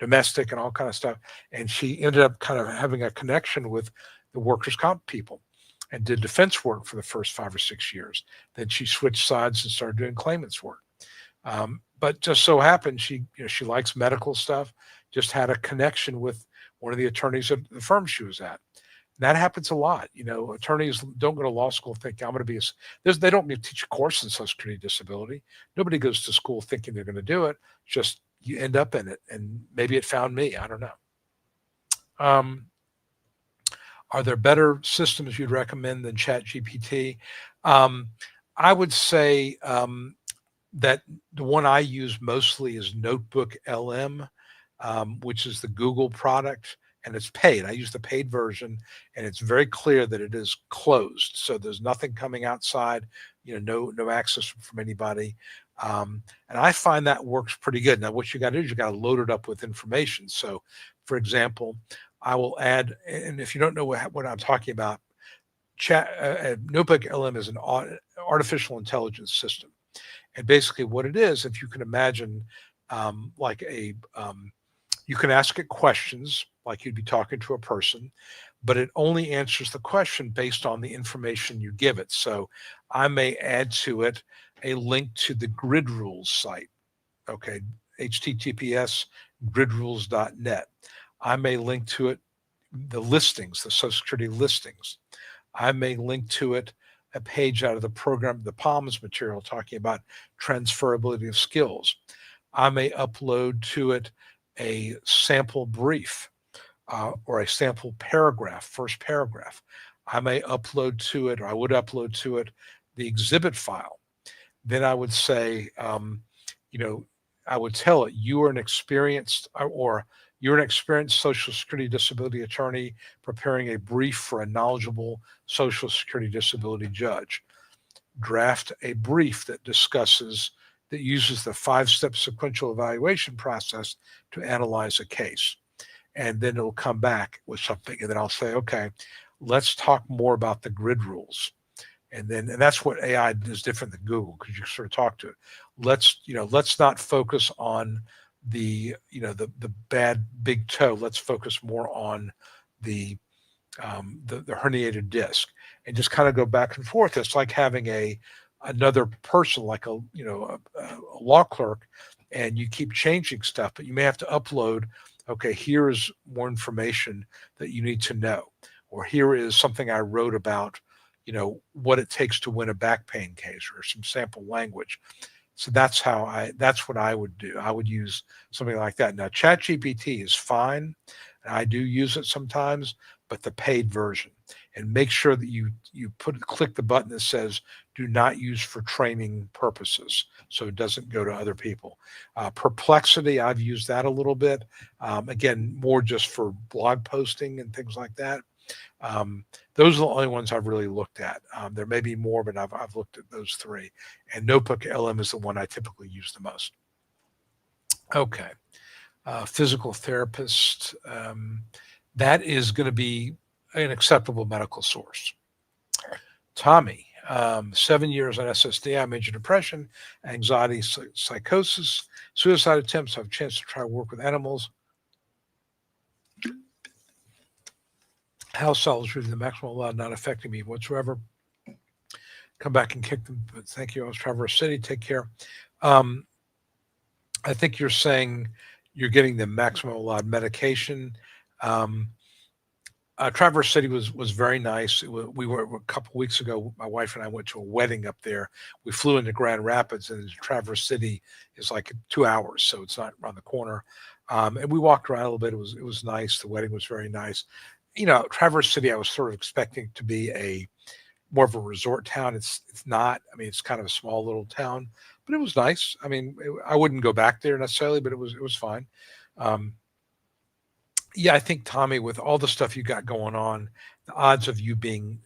domestic and all kind of stuff. And she ended up kind of having a connection with the workers' comp people and did defense work for the first 5 or 6 years. Then she switched sides and started doing claimants work. But just so happened, she likes medical stuff, just had a connection with one of the attorneys at the firm she was at. And that happens a lot. Attorneys don't go to law school thinking I'm going to be they don't teach a course in Social Security disability. Nobody goes to school thinking they're going to do it. Just you end up in it, and maybe it found me. I don't know. Are there better systems you'd recommend than ChatGPT? I would say that the one I use mostly is Notebook LM, which is the Google product, and it's paid. I use the paid version, and it's very clear that it is closed. So there's nothing coming outside, no access from anybody. And I find that works pretty good. Now, what you got to do is you got to load it up with information. So, for example, I will add, and if you don't know what I'm talking about, Notebook LM is an artificial intelligence system. And basically what it is, if you can imagine you can ask it questions like you'd be talking to a person, but it only answers the question based on the information you give it. So I may add to it a link to the grid rules site. Okay, https gridrules.net. I may link to it the listings, the Social Security listings. I may link to it a page out of the program, the PALMS material talking about transferability of skills. I may upload to it a sample brief or a sample paragraph, first paragraph. I may upload to it, or I would upload to it the exhibit file. Then I would say, I would tell it, you're an experienced Social Security disability attorney preparing a brief for a knowledgeable Social Security disability judge. Draft a brief that uses the 5-step sequential evaluation process to analyze a case. And then it'll come back with something. And then I'll say, okay, let's talk more about the grid rules. And that's what AI is different than Google, because you sort of talk to it. Let's not focus on the bad big toe. Let's focus more on the herniated disc, and just kind of go back and forth. It's like having another person, like a law clerk, and you keep changing stuff, but you may have to upload, okay, here's more information that you need to know, or here is something I wrote about, what it takes to win a back pain case, or some sample language. So that's what I would do. I would use something like that. Now, ChatGPT is fine, and I do use it sometimes, but the paid version. and make sure that you click the button that says do not use for training purposes, so it doesn't go to other people. Perplexity, I've used that a little bit. Again, more just for blog posting and things like that. Those are the only ones I've really looked at. There may be more, but I've looked at those three. And Notebook LM is the one I typically use the most. Okay. Physical therapist. That is going to be an acceptable medical source. Tommy, 7 years on SSDI, major depression, anxiety, psychosis, suicide attempts. I have a chance to try to work with animals. House cells really the maximum allowed, not affecting me whatsoever. Come back and kick them. But thank you. I was Traverse City. Take care. I think you're saying you're getting the maximum allowed medication. Traverse City was very nice. We were a couple weeks ago. My wife and I went to a wedding up there. We flew into Grand Rapids, and Traverse City is like 2 hours, so it's not around the corner. And we walked around a little bit. It was nice. The wedding was very nice. Traverse City, I was sort of expecting to be more of a resort town. It's not. I mean, it's kind of a small little town, but it was nice. I mean, I wouldn't go back there necessarily, but it was fine. Yeah, I think, Tommy, with all the stuff you got going on, the odds of you being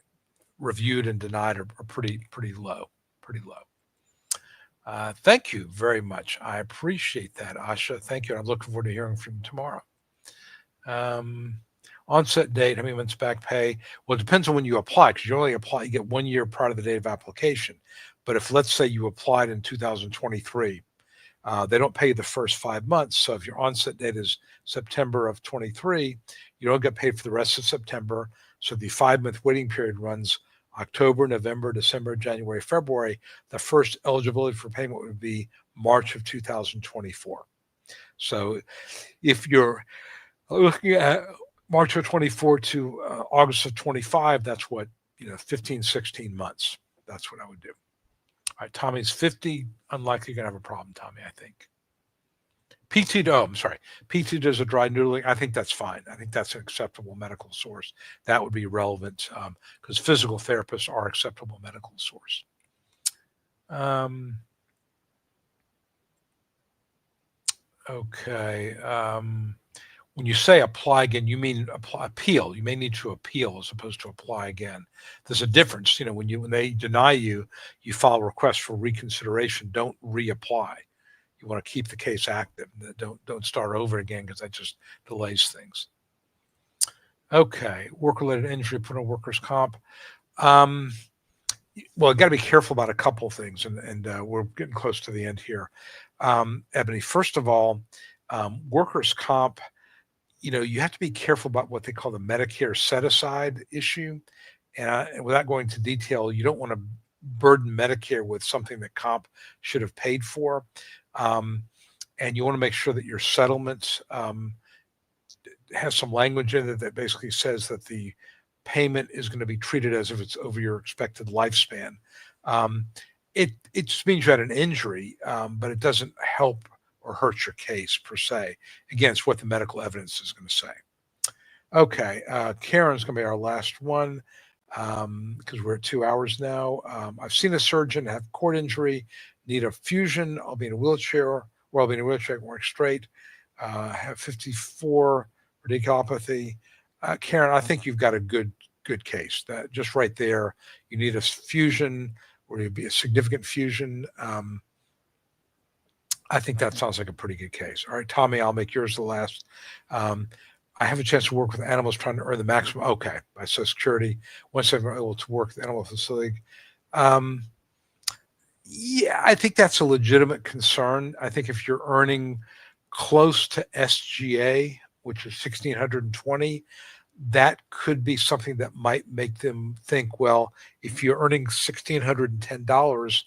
reviewed and denied are pretty low, pretty low. Thank you very much. I appreciate that, Asha. Thank you. I'm looking forward to hearing from you tomorrow. Onset date, how many months back pay? Well, it depends on when you apply, because you only apply, you get 1 year prior to the date of application. But if, let's say, you applied in 2023, they don't pay you the first 5 months. So if your onset date is September of 23, you don't get paid for the rest of September. So the 5-month waiting period runs October, November, December, January, February. The first eligibility for payment would be March of 2024. So if you're looking at March of 24 to August of 25, that's what, 15, 16 months. That's what I would do. All right, Tommy's 50. Unlikely going to have a problem, Tommy, I think. PT does a dry noodling. I think that's fine. I think that's an acceptable medical source. That would be relevant because physical therapists are acceptable medical source. Okay. When you say apply again, you mean appeal. You may need to appeal as opposed to apply again. There's a difference. When they deny you, you file a request for reconsideration. Don't reapply. You want to keep the case active. Don't start over again, because that just delays things. Okay, work-related injury put on workers' comp. Well, got to be careful about a couple of things, and we're getting close to the end here. Ebony, first of all, workers' comp, you have to be careful about what they call the Medicare set-aside issue. And without going into detail, you don't want to burden Medicare with something that comp should have paid for. And you want to make sure that your settlement has some language in it that basically says that the payment is going to be treated as if it's over your expected lifespan. It just means you had an injury, but it doesn't help or hurt your case per se. Again, it's what the medical evidence is going to say. Okay, Karen's going to be our last one because we're at 2 hours now. I've seen a surgeon have cord injury, need a fusion. I'll be in a wheelchair, I can work straight. Have 54 radiculopathy. Karen, I think you've got a good case. That just right there, you need a fusion, or it'd be a significant fusion. I think that sounds like a pretty good case. All right, Tommy, I'll make yours the last. I have a chance to work with animals trying to earn the maximum. Okay, by Social Security. Once I'm able to work with animal facility. Yeah, I think that's a legitimate concern. I think if you're earning close to SGA, which is 1,620, that could be something that might make them think, well, if you're earning $1,610,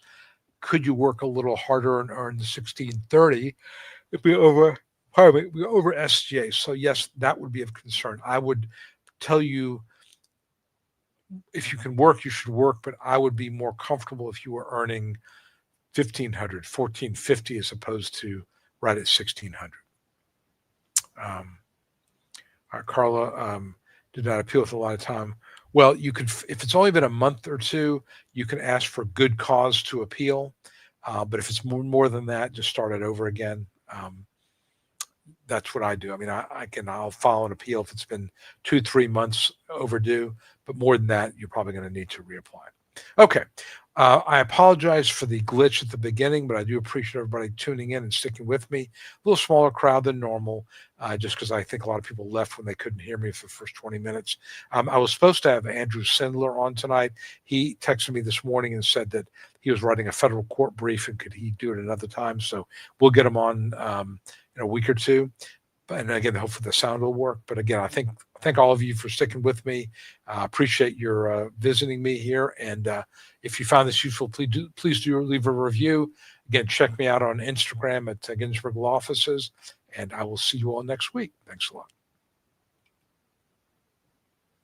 could you work a little harder and earn the 1,630 if we over SGA? So yes, that would be of concern. I would tell you, if you can work, you should work, but I would be more comfortable if you were earning 1,500, 1,450 as opposed to right at 1,600. Our Carla did not appeal with a lot of time Well, you could, if it's only been a month or two, you can ask for good cause to appeal. But if it's more than that, just start it over again. That's what I do. I mean, I'll file an appeal if it's been 2, 3 months overdue, but more than that, you're probably going to need to reapply. Okay. I apologize for the glitch at the beginning, but I do appreciate everybody tuning in and sticking with me. A little smaller crowd than normal, just because I think a lot of people left when they couldn't hear me for the first 20 minutes. I was supposed to have Andrew Sindler on tonight. He texted me this morning and said that he was writing a federal court brief and could he do it another time. So we'll get him on in a week or two. And again, hopefully the sound will work. But again, thank all of you for sticking with me. Appreciate your visiting me here. And if you found this useful, please do leave a review. Again, check me out on Instagram at Ginsberg Law Offices, and I will see you all next week. Thanks a lot.